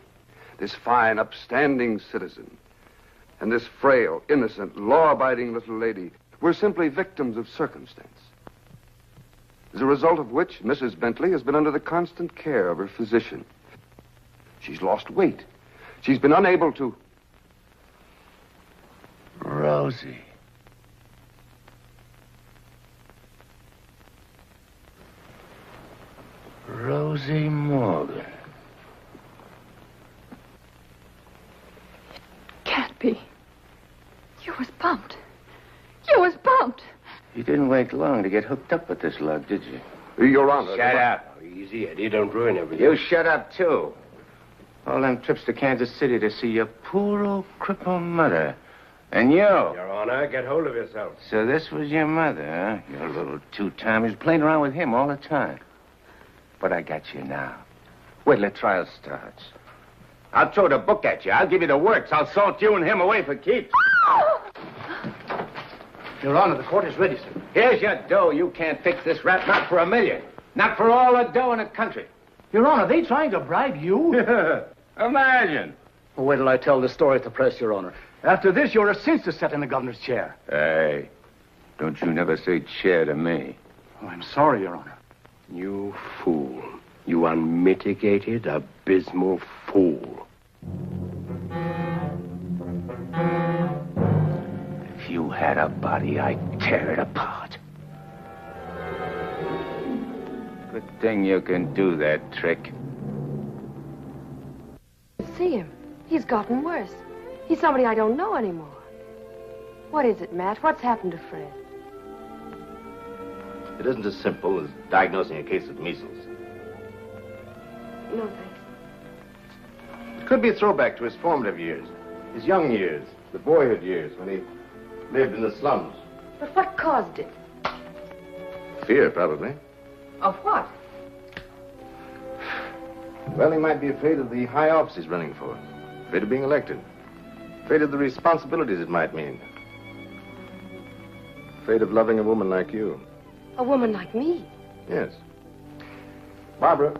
This fine, upstanding citizen and this frail, innocent, law-abiding little lady were simply victims of circumstance. As a result of which, Mrs. Bentley has been under the constant care of her physician. She's lost weight. She's been unable to... Rosie. Rosie Morgan. Can't be. You was bumped. You was bumped. You didn't wait long to get hooked up with this lug, did you? Your Honor. Shut up. Easy, Eddie. Don't ruin everything. You shut up, too. All them trips to Kansas City to see your poor old crippled mother. And you. Your Honor, get hold of yourself. So this was your mother, huh? Your little two-timers playing around with him all the time. But I got you now. Wait till the trial starts. I'll throw the book at you. I'll give you the works. I'll salt you and him away for keeps. Your Honor, the court is ready, sir. Here's your dough. You can't fix this rap, not for $1 million. Not for all the dough in the country. Your Honor, they trying to bribe you? Imagine. Well, wait till I tell the story at the press, Your Honor. After this, you're a cinch to sit in the governor's chair. Hey, don't you never say chair to me. Oh, I'm sorry, Your Honor. You fool. You unmitigated, abysmal fool. If you had a body, I'd tear it apart. Good thing you can do that trick. See him. He's gotten worse. He's somebody I don't know anymore. What is it, Matt? What's happened to Fred? It isn't as simple as diagnosing a case of measles. No, thanks. It could be a throwback to his formative years, his young years, the boyhood years when he lived in the slums. But what caused it? Fear, probably. Of what? Well, he might be afraid of the high office he's running for, afraid of being elected, afraid of the responsibilities it might mean, afraid of loving a woman like you. A woman like me? Yes. Barbara,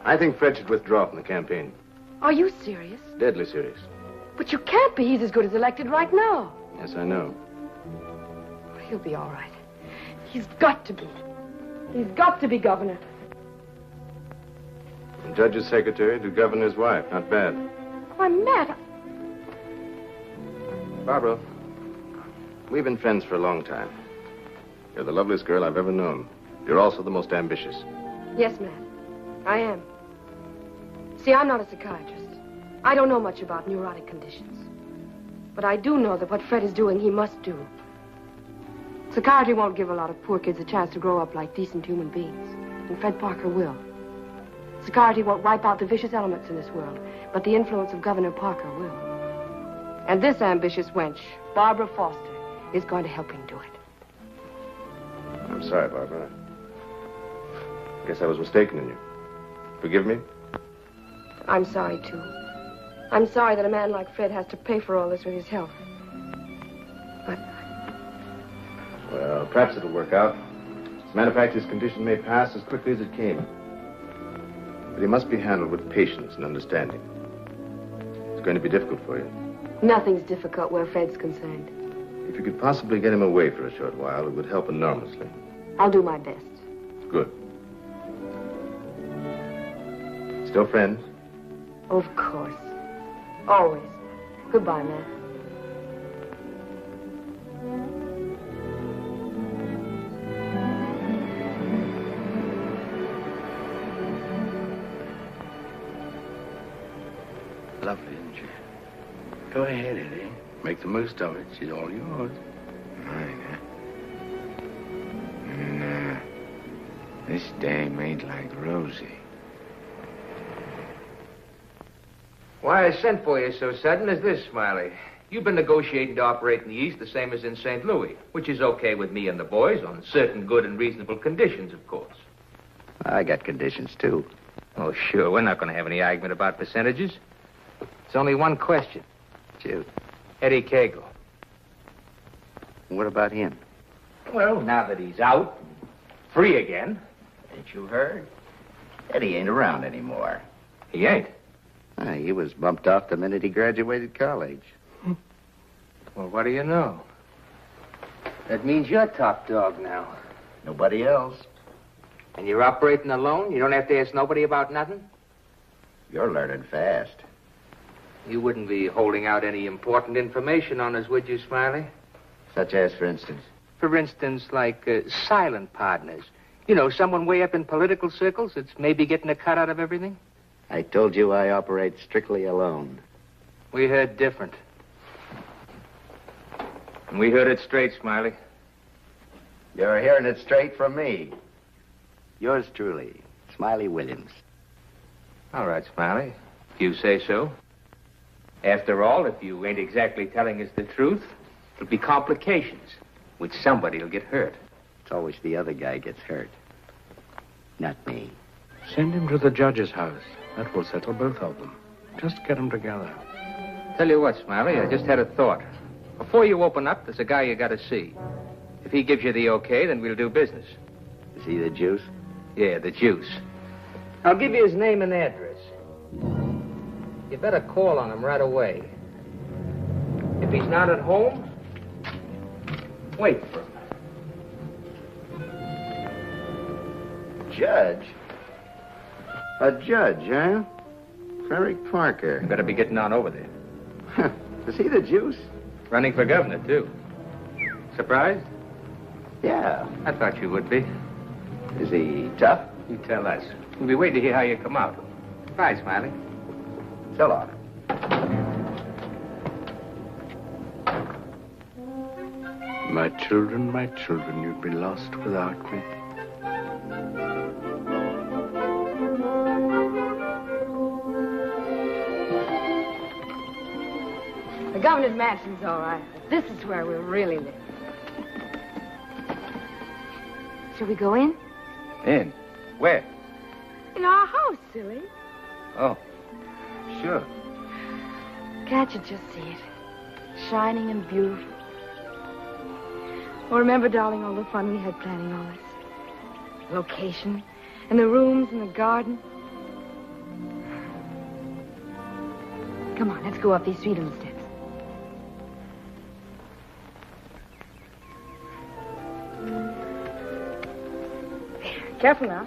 I think Fred should withdraw from the campaign. Are you serious? Deadly serious. But you can't be. He's as good as elected right now. Yes, I know. He'll be all right. He's got to be. He's got to be governor. From judge's secretary to governor's wife. Not bad. Why, Matt... Barbara, we've been friends for a long time. You're the loveliest girl I've ever known. You're also the most ambitious. Yes, Matt. I am. See, I'm not a psychiatrist. I don't know much about neurotic conditions. But I do know that what Fred is doing, he must do. Psychiatry won't give a lot of poor kids a chance to grow up like decent human beings. And Fred Parker will. Psychiatry won't wipe out the vicious elements in this world, but the influence of Governor Parker will. And this ambitious wench, Barbara Foster, is going to help him do it. I'm sorry, Barbara. I guess I was mistaken in you. Forgive me? I'm sorry, too. I'm sorry that a man like Fred has to pay for all this with his health. But... Well, perhaps it'll work out. As a matter of fact, his condition may pass as quickly as it came. But he must be handled with patience and understanding. It's going to be difficult for you. Nothing's difficult where Fred's concerned. If you could possibly get him away for a short while, it would help enormously. I'll do my best. Good. Still friends? Of course. Always. Goodbye, Matt. Lovely, isn't she? Go ahead, Eddie. Make the most of it. She's all yours. Mine, huh? Nah. This dame ain't like Rosie. Why I sent for you so sudden is this, Smiley. You've been negotiating to operate in the East the same as in St. Louis, which is okay with me and the boys on certain good and reasonable conditions, of course. I got conditions, too. Oh, sure. We're not going to have any argument about percentages. It's only one question. Shoot. Eddie Kagle. What about him? Well, now that he's out, Free again? Ain't you heard? Eddie ain't around anymore. He ain't. He was bumped off the minute he graduated college. Well, what do you know? That means you're top dog now. Nobody else. And you're operating alone? You don't have to ask nobody about nothing? You're learning fast. You wouldn't be holding out any important information on us, would you, Smiley? Such as, for instance? For instance, like silent partners. You know, someone way up in political circles that's maybe getting a cut out of everything? I told you I operate strictly alone. We heard different. And we heard it straight, Smiley. You're hearing it straight from me. Yours truly, Smiley Williams. All right, Smiley. If you say so. After all, if you ain't exactly telling us the truth, it'll be complications, which somebody'll get hurt. It's always the other guy gets hurt. Not me. Send him to the judge's house. That will settle both of them. Just get them together. Tell you what, Smiley, I just had a thought. Before you open up, there's a guy you gotta see. If he gives you the okay, then we'll do business. Is he the juice? Yeah, the juice. I'll give you his name and address. You better call on him right away. If he's not at home, wait for him. Judge? A judge, huh? Frederick Parker. You better be getting on over there. Is he the juice? Running for governor, too. Surprised? Yeah. I thought you would be. Is he tough? You tell us. We'll be waiting to hear how you come out. Bye, Smiley. So long. My children, you'd be lost without me. The governor's mansion's all right, but this is where we'll really live. Shall we go in? In? Where? In our house, silly. Oh, sure. Can't you just see it? Shining and beautiful. Well, remember, darling, all the fun we had planning all this? Location, and the rooms, and the garden. Come on, let's go up these sweet little steps. Careful now.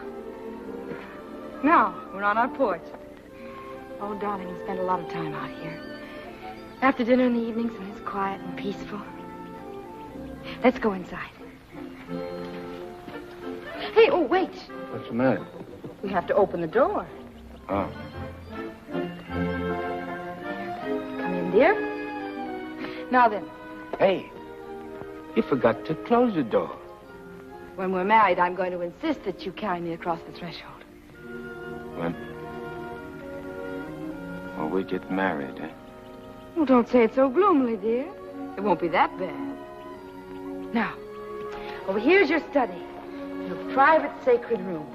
Now, we're on our porch. Oh, darling, we spend a lot of time out here. After dinner in the evenings, when it's quiet and peaceful. Let's go inside. Hey, oh, wait. What's the matter? We have to open the door. Oh. Come in, dear. Now then. Hey, you forgot to close the door. When we're married, I'm going to insist that you carry me across the threshold. When? Well, we get married, eh? Well, don't say it so gloomily, dear. It won't be that bad. Now, over here's your study. Your private sacred room.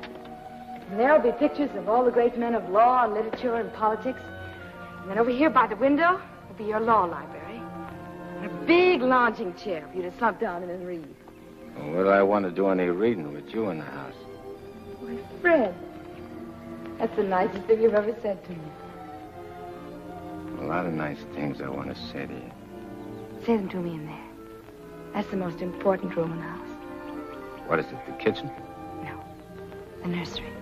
And there'll be pictures of all the great men of law and literature and politics. And then over here by the window will be your law library. And a big lounging chair for you to slump down in and read. Well, what do I want to do any reading with you in the house? My friend. That's the nicest thing you've ever said to me. A lot of nice things I want to say to you. Say them to me in there. That's the most important room in the house. What is it, the kitchen? No, the nursery.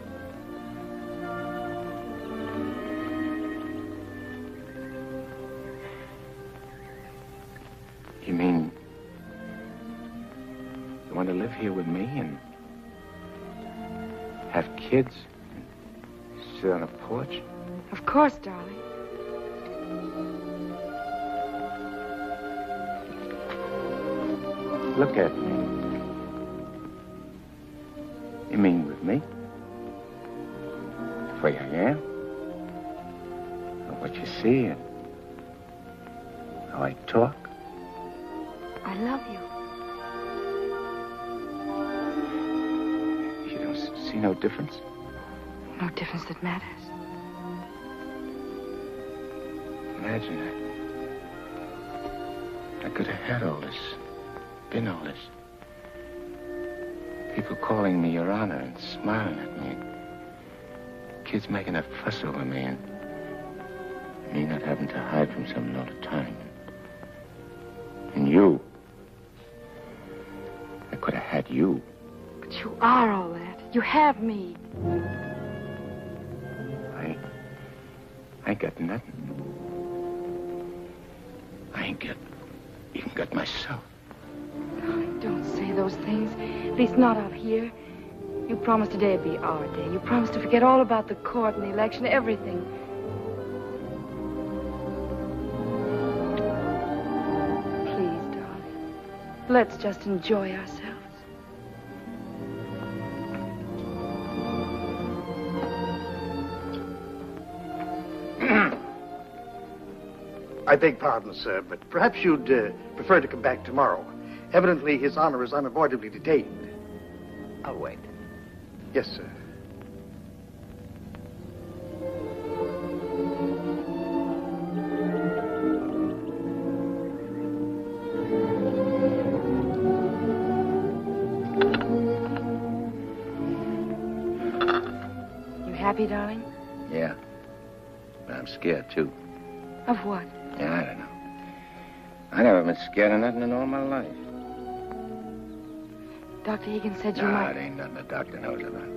You mean you want to live here with me and have kids and sit on a porch? Of course, darling. Look at me. You mean with me? The way I am? Or what you see and how I talk? I love you. You don't see no difference? No difference that matters. Imagine I could have had all this, been all this. People calling me Your Honor and smiling at me. Kids making a fuss over me and me not having to hide from something all the time. And you. I could have had you. But you are all that. You have me. I ain't got nothing. I ain't even got myself. Don't say those things. At least not out here. You promised today would be our day. You promised to forget all about the court and the election, everything. Please, darling. Let's just enjoy ourselves. I beg pardon, sir, but perhaps you'd prefer to come back tomorrow. Evidently, His Honor is unavoidably detained. I'll wait. Yes, sir. You happy, darling? Yeah. But I'm scared, too. Of what? Yeah, I don't know. I never been scared of nothing in all my life. Dr. Higgins said you No, might. it ain't nothing the doctor knows about.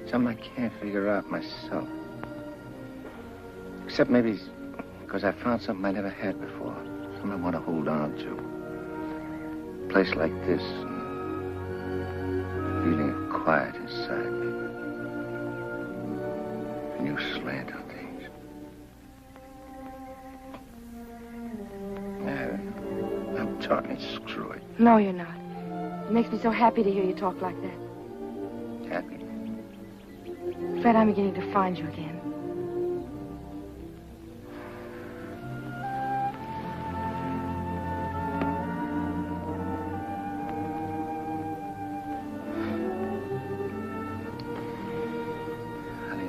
Something I can't figure out myself. Except maybe because I found something I never had before. Something I want to hold on to. A place like this. Feeling of quiet inside me. A new slant on things. I'm talking screw it. No, you're not. It makes me so happy to hear you talk like that. Happy? Fred, I'm beginning to find you again. Honey,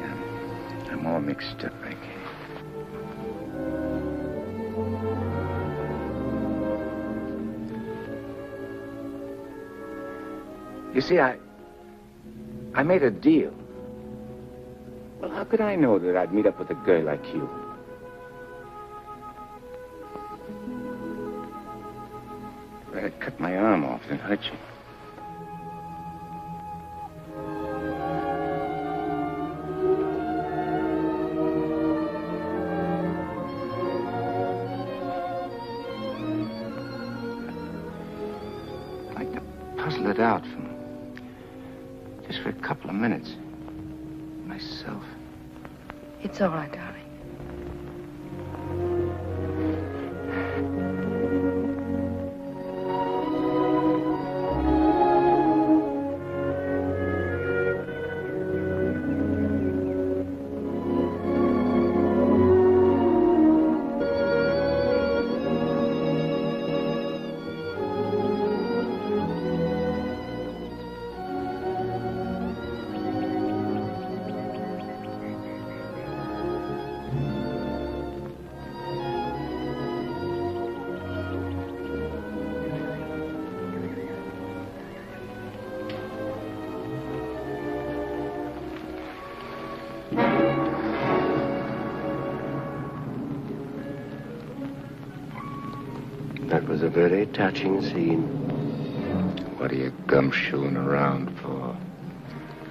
I'm all mixed up, I guess. You see, I made a deal. Well, how could I know that I'd meet up with a girl like you? But I'd cut my arm off and hurt you. I'd like to puzzle it out just for a couple of minutes. Myself. It's all right, darling. That was a very touching scene. What are you gumshoeing around for?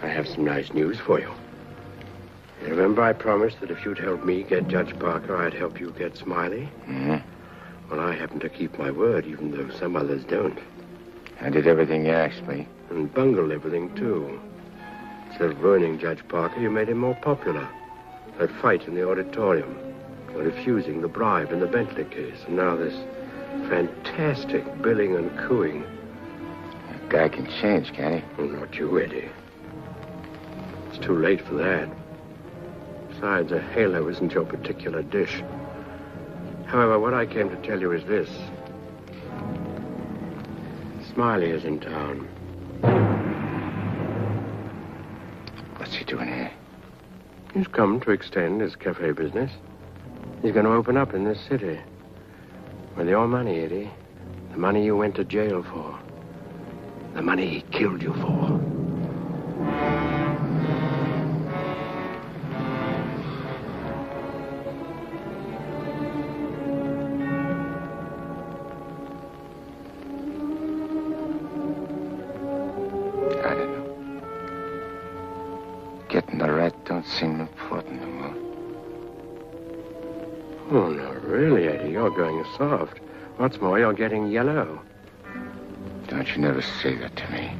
I have some nice news for you. You remember I promised that if you'd help me get Judge Parker, I'd help you get Smiley? Mm-hmm. Well, I happen to keep my word, even though some others don't. I did everything you asked me. And bungled everything, too. Instead of ruining Judge Parker, you made him more popular. That fight in the auditorium. You're refusing the bribe in the Bentley case. And now this fantastic billing and cooing. A guy can change, can't he? Oh, not you, Eddie. It's too late for that. Besides, a halo isn't your particular dish. However, what I came to tell you is this. Smiley is in town. What's he doing here? He's come to extend his cafe business. He's going to open up in this city. With your money, Eddie. The money you went to jail for. The money he killed you for. I don't know. Getting the rat don't seem important no more. Oh, no, really, Eddie, you're going soft. What's more, you're getting yellow. Don't you never say that to me.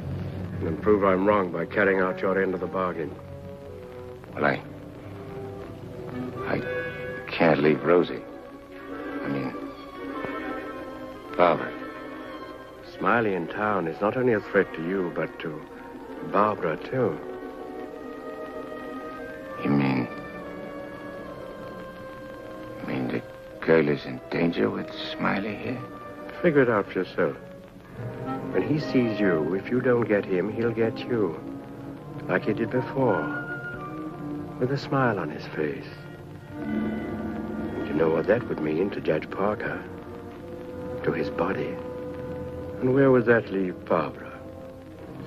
And then prove I'm wrong by carrying out your end of the bargain. Well, I can't leave Rosie. I mean, Barbara. Smiley in town is not only a threat to you, but to Barbara, too. You mean the girl is in danger with Smiley here? Figure it out for yourself. When he sees you, if you don't get him, he'll get you. Like he did before. With a smile on his face. And you know what that would mean to Judge Parker. To his body. And where would that leave Barbara?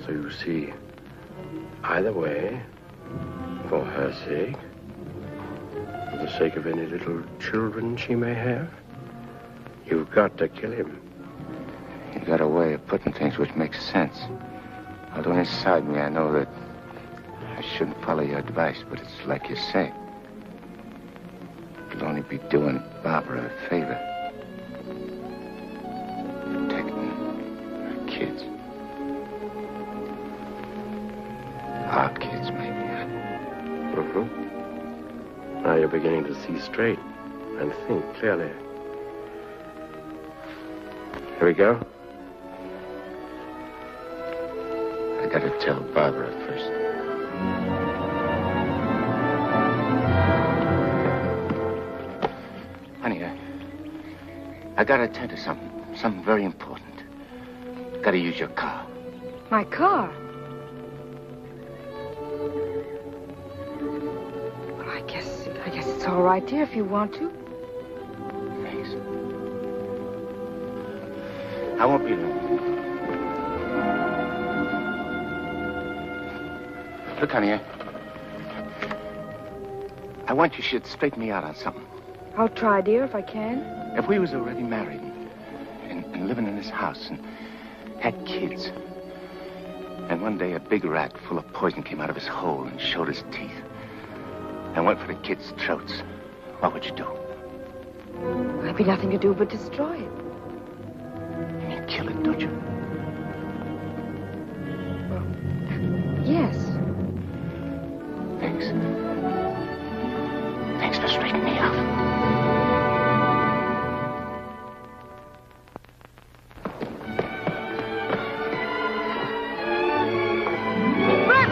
So you see, either way, for her sake, for the sake of any little children she may have, you've got to kill him. You got a way of putting things which makes sense. Although inside me I know that I shouldn't follow your advice, but it's like you say. It'll only be doing Barbara a favor. Protecting her kids. Our kids, maybe. Mm-hmm. Now you're beginning to see straight and think clearly. Here we go. I gotta tell Barbara first. Honey, I gotta attend to something very important. Gotta use your car. My car? Well, I guess it's all right, dear, if you want to. Thanks. I won't be long. Look, honey, I want you should straighten me out on something. I'll try, dear, if I can. If we was already married and living in this house and had kids, and one day a big rat full of poison came out of his hole and showed his teeth and went for the kids' throats, what would you do? There'd be nothing to do but destroy it. You mean kill it, don't you? Well, yes. Thanks. Thanks for straightening me out.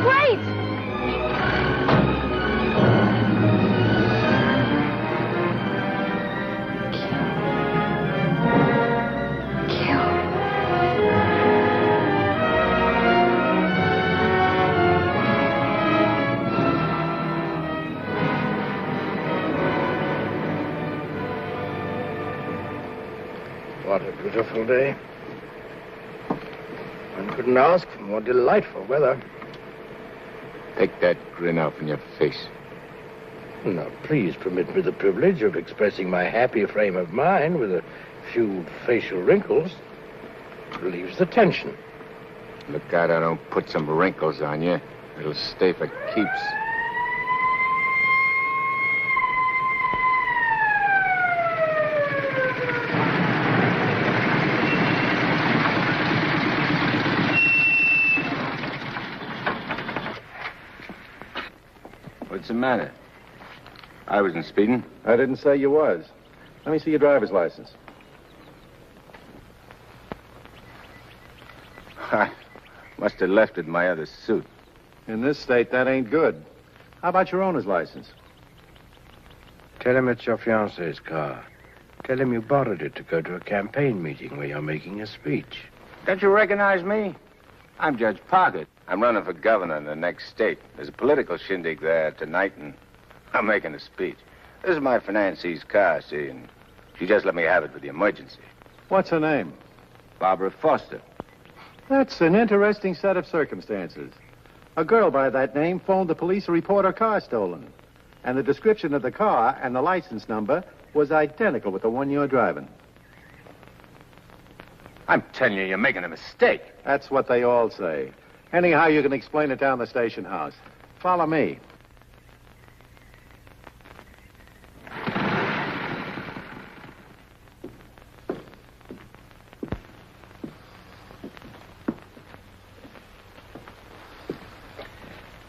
Wait! What a beautiful day. One couldn't ask for more delightful weather. Take that grin off in your face. Now, please permit me the privilege of expressing my happy frame of mind with a few facial wrinkles. It relieves the tension. Look out I don't put some wrinkles on you. It'll stay for keeps. What's the matter? I wasn't speeding. I didn't say you was. Let me see your driver's license. I must have left it in my other suit. In this state, that ain't good. How about your owner's license? Tell him it's your fiancé's car. Tell him you borrowed it to go to a campaign meeting where you're making a speech. Don't you recognize me? I'm Judge Parker. I'm running for governor in the next state. There's a political shindig there tonight, and I'm making a speech. This is my financee's car, see, and she just let me have it for the emergency. What's her name? Barbara Foster. That's an interesting set of circumstances. A girl by that name phoned the police to report her car stolen. And the description of the car and the license number was identical with the one you're driving. I'm telling you, you're making a mistake. That's what they all say. Anyhow, you can explain it down the station house. Follow me.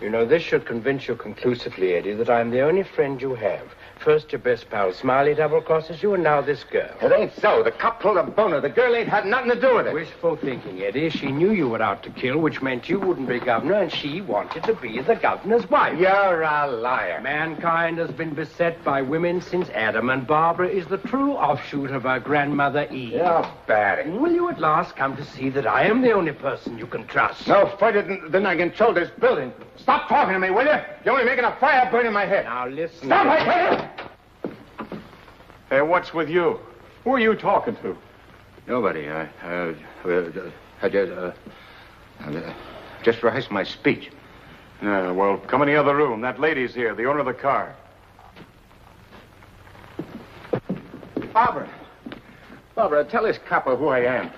You know, this should convince you conclusively, Eddie, that I'm the only friend you have. First, your best pal Smiley double-crosses you, and now this girl. It ain't so. The cop pulled a boner. The girl ain't had nothing to do with it. Wishful thinking, Eddie. She knew you were out to kill, which meant you wouldn't be governor, and she wanted to be the governor's wife. You're a liar. Mankind has been beset by women since Adam, and Barbara is the true offshoot of her grandmother Eve. You're bad. Will you at last come to see that I am the only person you can trust? No further than I can control this building. Stop talking to me, will you? You're only making a fire burn in my head. Now, listen. Stop, I tell you! Hey, what's with you? Who are you talking to? Nobody. Just rehearsed my speech. Well, come in the other room. That lady's here, the owner of the car. Barbara. Barbara, tell this copper who I am.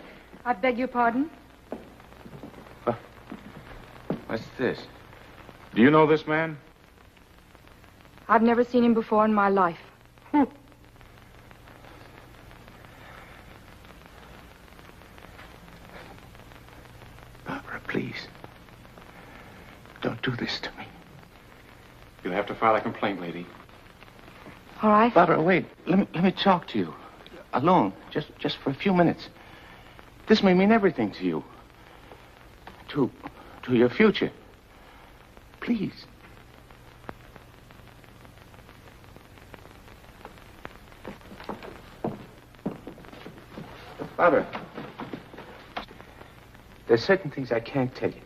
I beg your pardon? What's this? Do you know this man? I've never seen him before in my life. Barbara, please. Don't do this to me. You'll have to file a complaint, lady. All right. Barbara, wait. Let me talk to you. Alone. Just for a few minutes. This may mean everything to you. To your future. Please. Barbara. There's certain things I can't tell you,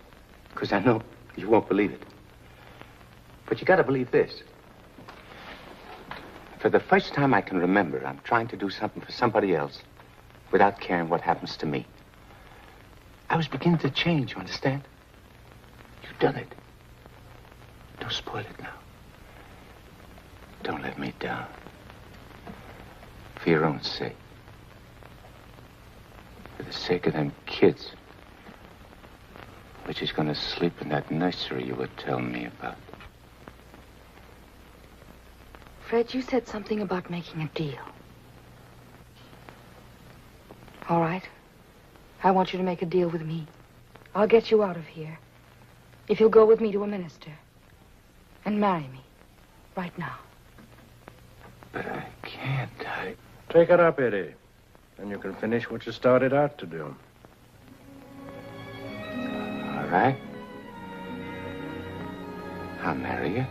because I know you won't believe it. But you gotta believe this. For the first time I can remember, I'm trying to do something for somebody else without caring what happens to me. I was beginning to change, you understand? You've done it. Don't spoil it now. Don't let me down. For your own sake. For the sake of them kids. Which is going to sleep in that nursery you were telling me about. Fred, you said something about making a deal. All right. I want you to make a deal with me. I'll get you out of here. If you'll go with me to a minister. And marry me. Right now. But I can't. Take it up, Eddie. And you can finish what you started out to do. All right. I'll marry you.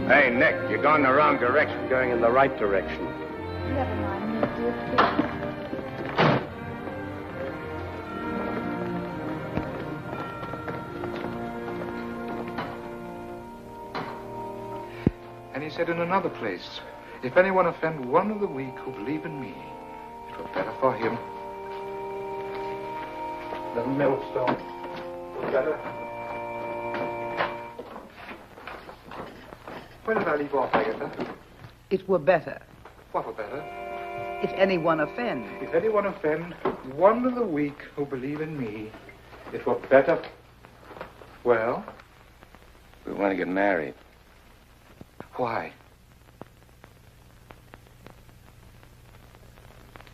Hey, Nick, you're going the wrong direction. Going in the right direction. Never mind, Nick, dear. And he said in another place, if anyone offend one of the weak who believe in me, it were better for him. The millstone. Better. Where did I leave off, Agatha? It were better. What were better? If anyone offend. If anyone offend one of the weak who believe in me, it were better. Well? We want to get married. Why?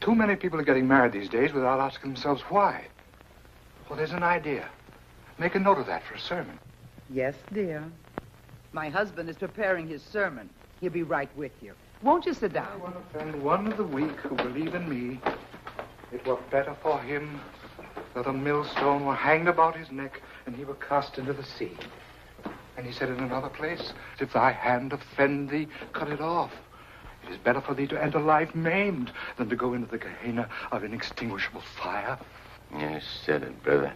Too many people are getting married these days without asking themselves why. Well, there's an idea. Make a note of that for a sermon. Yes, dear. My husband is preparing his sermon. He'll be right with you. Won't you sit down? Anyone offend one of the weak who believe in me, it were better for him that a millstone were hanged about his neck and he were cast into the sea. And he said in another place, if thy hand offend thee, cut it off. It is better for thee to enter life maimed than to go into the Gehenna of inextinguishable fire. You said it, brother.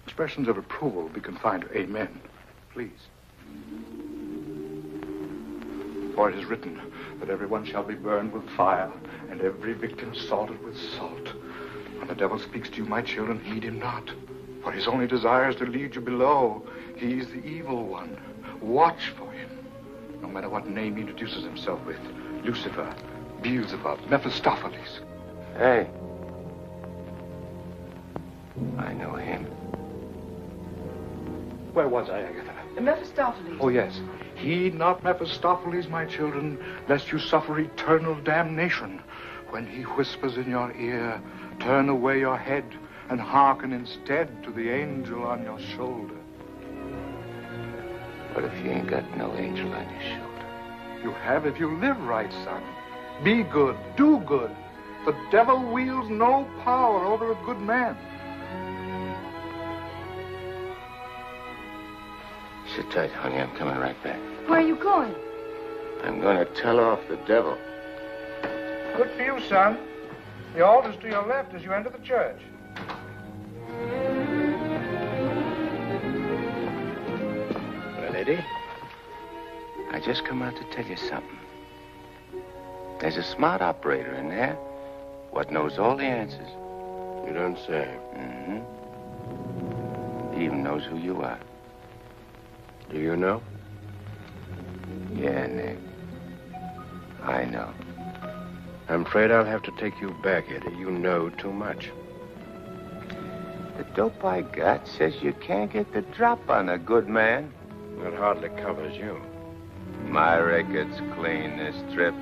Expressions of approval be confined to amen, please. For it is written that everyone shall be burned with fire, and every victim salted with salt. When the devil speaks to you, my children, heed him not. For his only desire is to lead you below. He is the evil one. Watch for him. No matter what name he introduces himself with. Lucifer, Beelzebub, Mephistopheles. Hey. I know him. Where was I, Agatha? Mephistopheles. Oh, yes. Heed not Mephistopheles, my children, lest you suffer eternal damnation. When he whispers in your ear, turn away your head and hearken instead to the angel on your shoulder. What if you ain't got no angel on your shoulder? You have if you live right, son. Be good, do good. The devil wields no power over a good man. Sit tight, honey. I'm coming right back. Where are you going? I'm going to tell off the devil. Good for you, son. The altar's to your left as you enter the church. Well, Eddie, I just come out to tell you something. There's a smart operator in there what knows all the answers. You don't say. Mm-hmm. He even knows who you are. Do you know? Yeah, Nick. I know. I'm afraid I'll have to take you back, Eddie. You know too much. The dope I got says you can't get the drop on a good man. That hardly covers you. My record's clean this trip.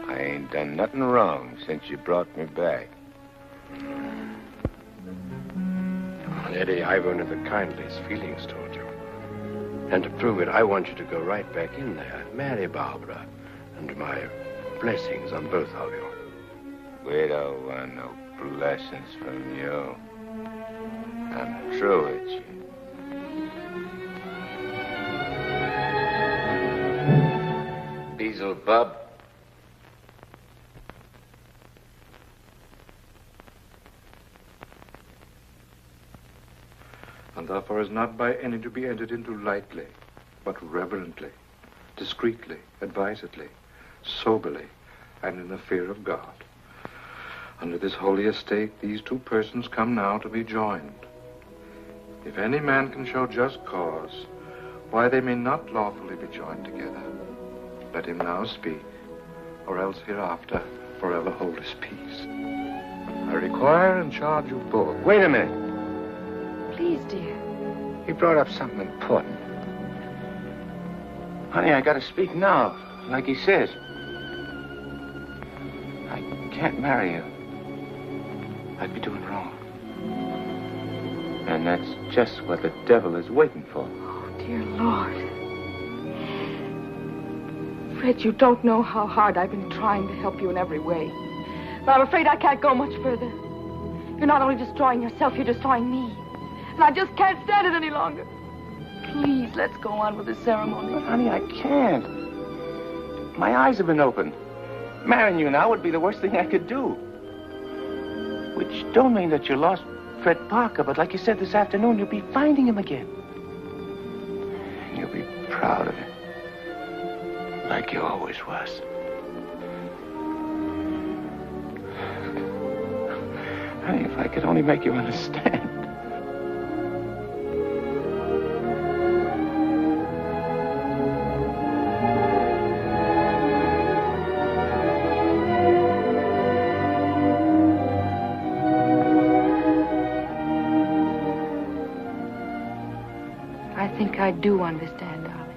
I ain't done nothing wrong since you brought me back. Well, Eddie, I've only the kindliest feelings toward you. And to prove it, I want you to go right back in there, marry Barbara, and my blessings on both of you. We don't want no blessings from you. I'm through with you. Beelzebub. And therefore is not by any to be entered into lightly, but reverently, discreetly, advisedly, soberly, and in the fear of God. Under this holy estate, these two persons come now to be joined. If any man can show just cause why they may not lawfully be joined together, let him now speak, or else hereafter forever hold his peace. I require and charge you both. Wait a minute. Please, dear. He brought up something important. Honey, I gotta speak now, like he says. I can't marry you. I'd be doing wrong. And that's just what the devil is waiting for. Oh, dear Lord. Fred, you don't know how hard I've been trying to help you in every way. But I'm afraid I can't go much further. You're not only destroying yourself, you're destroying me. And I just can't stand it any longer. Please, let's go on with the ceremony. But, honey, I can't. My eyes have been opened. Marrying you now would be the worst thing I could do. Which don't mean that you lost Fred Parker, but like you said this afternoon, you'll be finding him again. And you'll be proud of him. Like you always was. Honey, if I could only make you understand. I do understand, darling.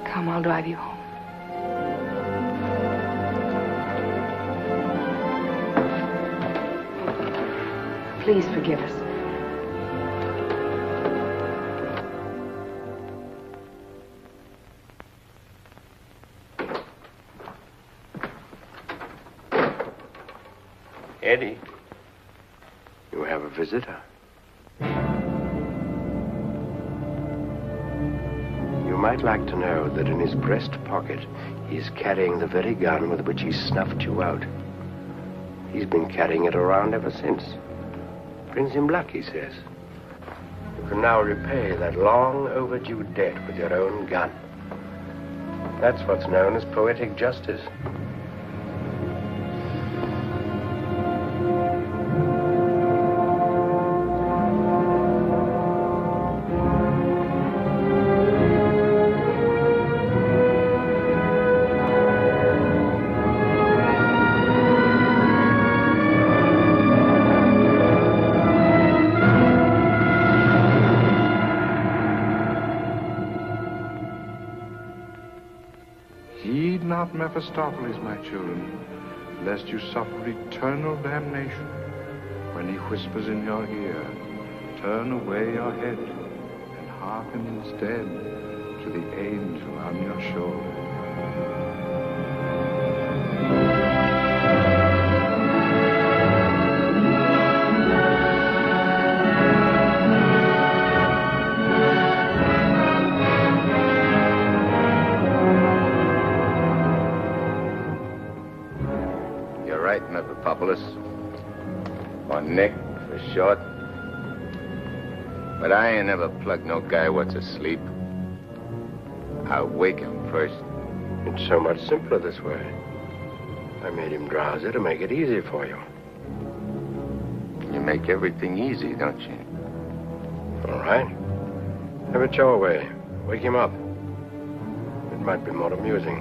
Come, I'll drive you home. Please forgive us. Eddie, you have a visitor. You might like to know that in his breast pocket, he is carrying the very gun with which he snuffed you out. He's been carrying it around ever since. Brings him luck, he says. You can now repay that long overdue debt with your own gun. That's what's known as poetic justice. Heed not Mephistopheles, my children, lest you suffer eternal damnation. When he whispers in your ear, turn away your head and hearken instead to the angel on your shoulder. Or Nick, for short. But I ain't never plugged no guy what's asleep. I wake him first. It's so much simpler this way. I made him drowsy to make it easy for you. You make everything easy, don't you? All right. Have it your way. Wake him up. It might be more amusing.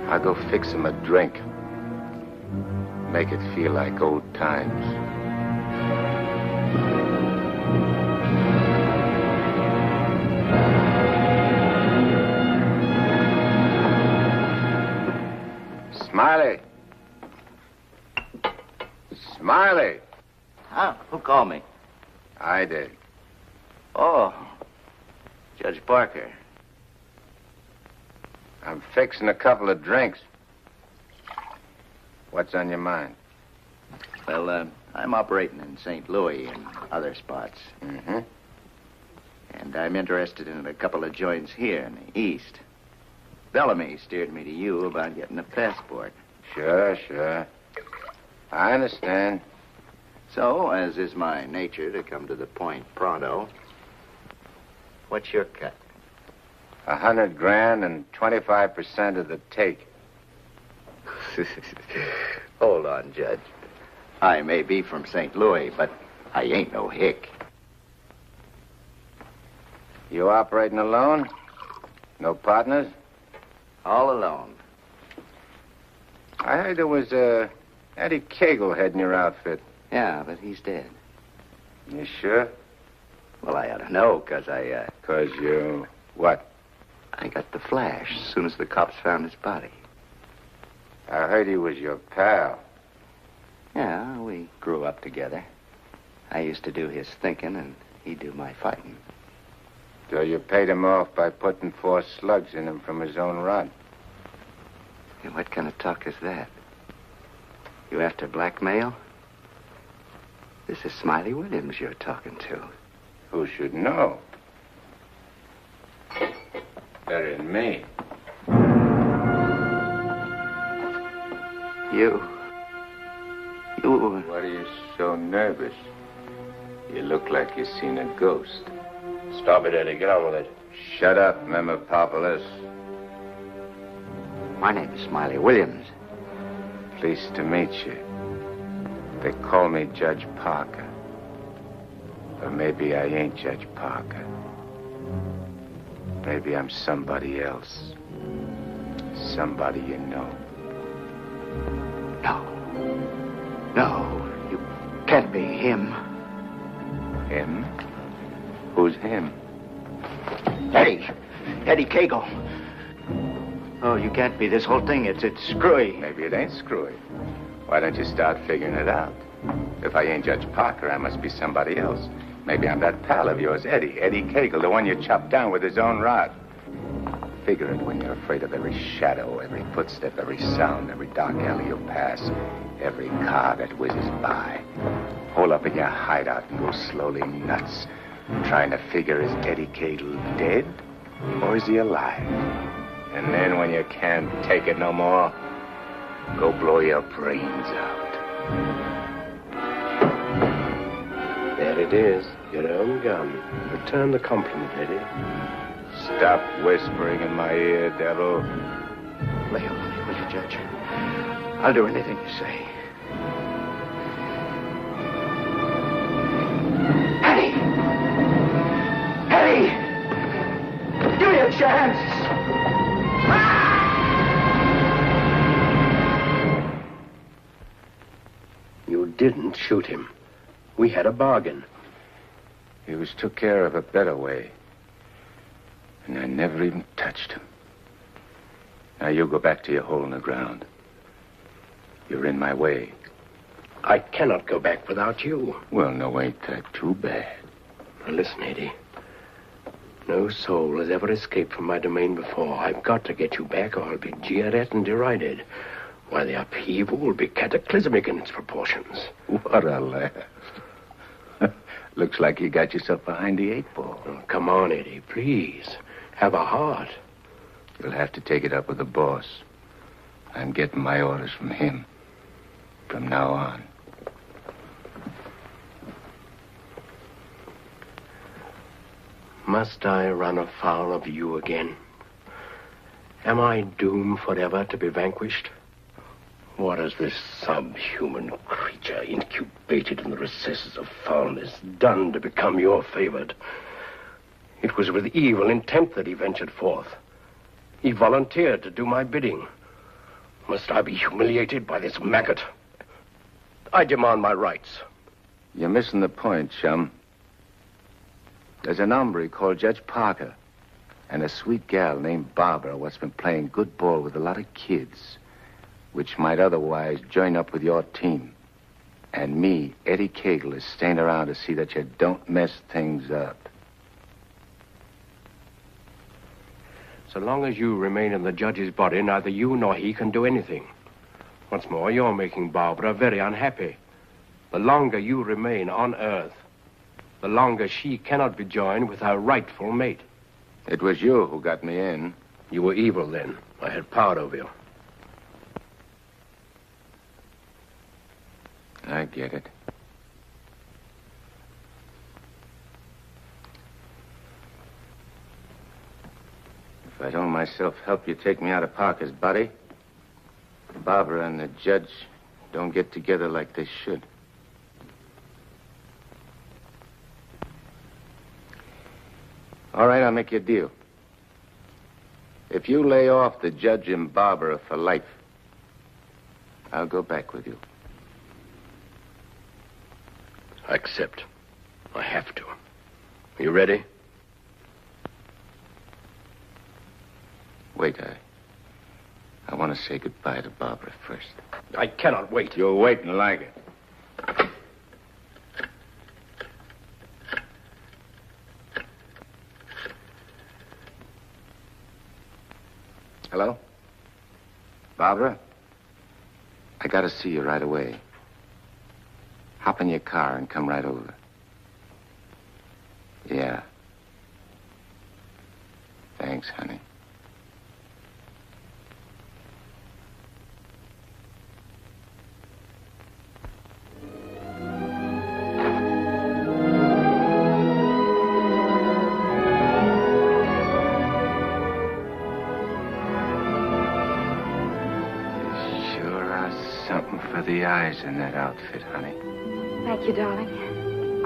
I'll go fix him a drink. Make it feel like old times. Smiley! Smiley! Huh? Who called me? I did. Oh, Judge Parker. I'm fixing a couple of drinks. What's on your mind? Well, I'm operating in St. Louis and other spots. Mm-hmm. And I'm interested in a couple of joints here in the East. Bellamy steered me to you about getting a passport. Sure. I understand. So, as is my nature to come to the point pronto, what's your cut? $100,000 and 25% of the take. Hold on, Judge. I may be from St. Louis, but I ain't no hick. You operating alone? No partners? All alone. I heard there was Eddie Kagle heading your outfit. Yeah, but he's dead. You sure? Well, I ought to know, because I, 'Cause you... what? I got the flash as soon as the cops found his body. I heard he was your pal. Yeah, we grew up together. I used to do his thinking, and he'd do my fighting. So you paid him off by putting 4 slugs in him from his own rod. Hey, what kind of talk is that? You after blackmail? This is Smiley Williams you're talking to. Who should know? Better than me. You... What are you so nervous? You look like you've seen a ghost. Stop it, Eddie. Get on with it. Shut up, Memopopoulos. My name is Smiley Williams. Pleased to meet you. They call me Judge Parker. Or maybe I ain't Judge Parker. Maybe I'm somebody else. Somebody you know. No, you can't be him. Him? Who's him? Eddie Kagle. Oh, you can't be. This whole thing, it's screwy. Maybe it ain't screwy. Why don't you start figuring it out? If I ain't Judge Parker, I must be somebody else. Maybe I'm that pal of yours, Eddie Kagle, the one you chopped down with his own rod. Figure it when you're afraid of every shadow, every footstep, every sound, every dark alley you pass, every car that whizzes by. Hole up in your hideout and go slowly nuts, trying to figure, is Eddie Kagle dead or is he alive? And then when you can't take it no more, Go blow your brains out. There it is, your own gun. Return the compliment, Eddie. Stop whispering in my ear, devil. Mayo, will you, Judge? I'll do anything you say. Eddie! Eddie! Give me a chance! You didn't shoot him. We had a bargain. He was took care of a better way. And I never even touched him. Now you go back to your hole in the ground. You're in my way. I cannot go back without you. Well, no, ain't that too bad. Now listen, Eddie. No soul has ever escaped from my domain before. I've got to get you back or I'll be jeered at and derided. Why, the upheaval will be cataclysmic in its proportions. What a laugh. Looks like you got yourself behind the 8 ball. Oh, come on, Eddie, please. Have a heart. You'll have to take it up with the boss. I'm getting my orders from him. From now on. Must I run afoul of you again? Am I doomed forever to be vanquished? What has this subhuman creature incubated in the recesses of foulness done to become your favored? It was with evil intent that he ventured forth. He volunteered to do my bidding. Must I be humiliated by this maggot? I demand my rights. You're missing the point, chum. There's an hombre called Judge Parker and a sweet gal named Barbara what's been playing good ball with a lot of kids, which might otherwise join up with your team. And me, Eddie Kagle, is staying around to see that you don't mess things up. So long as you remain in the judge's body, neither you nor he can do anything. Once more, you're making Barbara very unhappy. The longer you remain on Earth, the longer she cannot be joined with her rightful mate. It was you who got me in. You were evil then. I had power over you. I get it. If I don't myself help you take me out of Parker's body, Barbara and the judge don't get together like they should. All right, I'll make you a deal. If you lay off the judge and Barbara for life, I'll go back with you. I accept. I have to. Are you ready? Wait, I want to say goodbye to Barbara first. I cannot wait. You'll wait and like it. Hello? Barbara? I gotta see you right away. Hop in your car and come right over. Yeah. Thanks, honey. The eyes in that outfit, honey. Thank you, darling.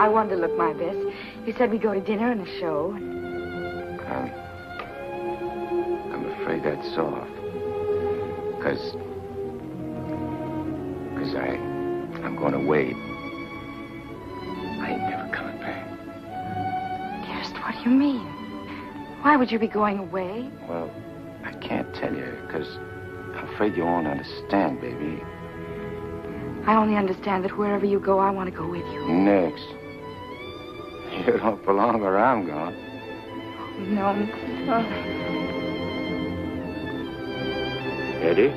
I wanted to look my best. You said we'd go to dinner and a show. I'm afraid that's off. Because I'm going away. I ain't never coming back. Dearest, what do you mean? Why would you be going away? Well, I can't tell you, because I'm afraid you won't understand, baby. I only understand that wherever you go, I want to go with you. Next. You don't belong where I'm going. No. Eddie?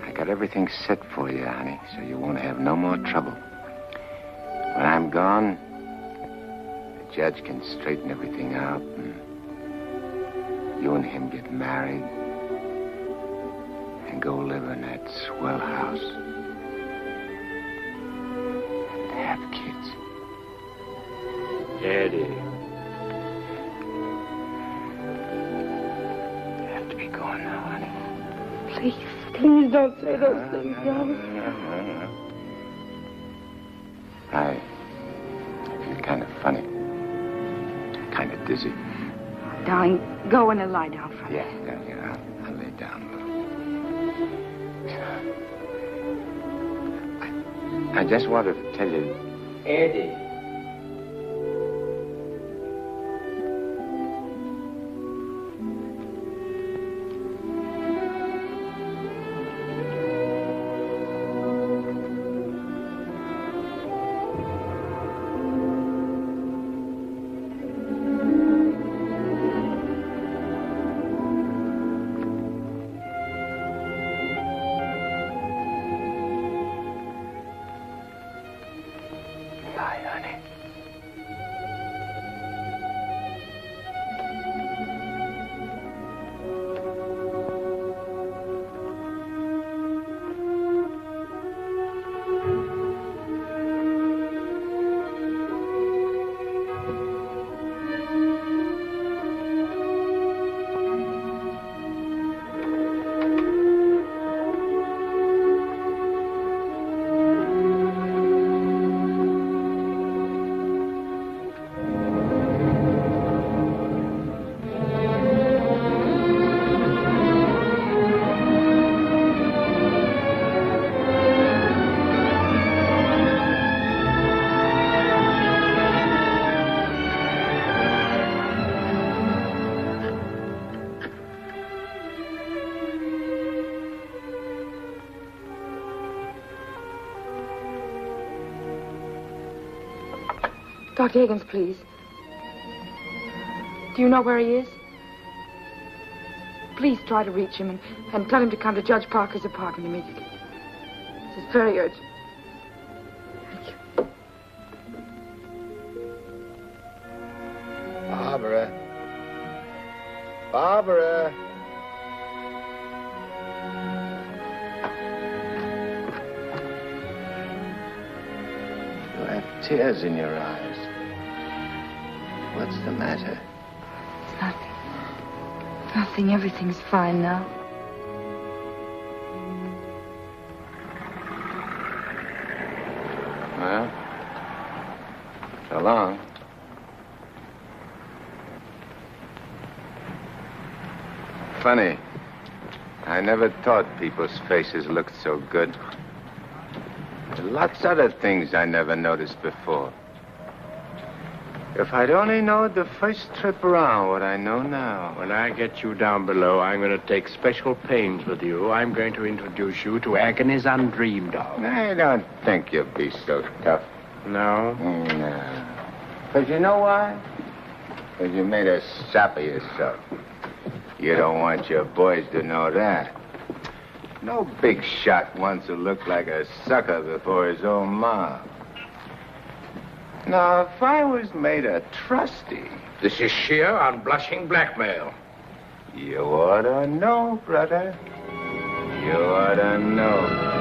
I got everything set for you, honey, so you won't have no more trouble. When I'm gone, the judge can straighten everything out, and you and him get married. and go live in that swell house. And have kids. Eddie. I have to be going now, honey. Please don't say those things, darling. No. I feel kind of funny. Kind of dizzy. Darling, go and lie down for me. Yeah. I'll lay down a little. I just wanted to tell you... Eddie. Dr. Higgins, please. Do you know where he is? Please try to reach him and tell him to come to Judge Parker's apartment immediately. This is very urgent. Thank you. Barbara. You have tears in your eyes. What's the matter? Nothing. Everything's fine now. Well, so long. Funny. I never thought people's faces looked so good. There are lots of other things I never noticed before. If I'd only known the first trip around what I know now. When I get you down below, I'm going to take special pains with you. I'm going to introduce you to agonies undreamed of. I don't think you'll be so tough. No? No. Because you know why? Because you made a sap of yourself. You don't want your boys to know that. No big shot wants to look like a sucker before his own mom. Now, if I was made a trustee... This is sheer unblushing blackmail. You ought to know, brother. You ought to know.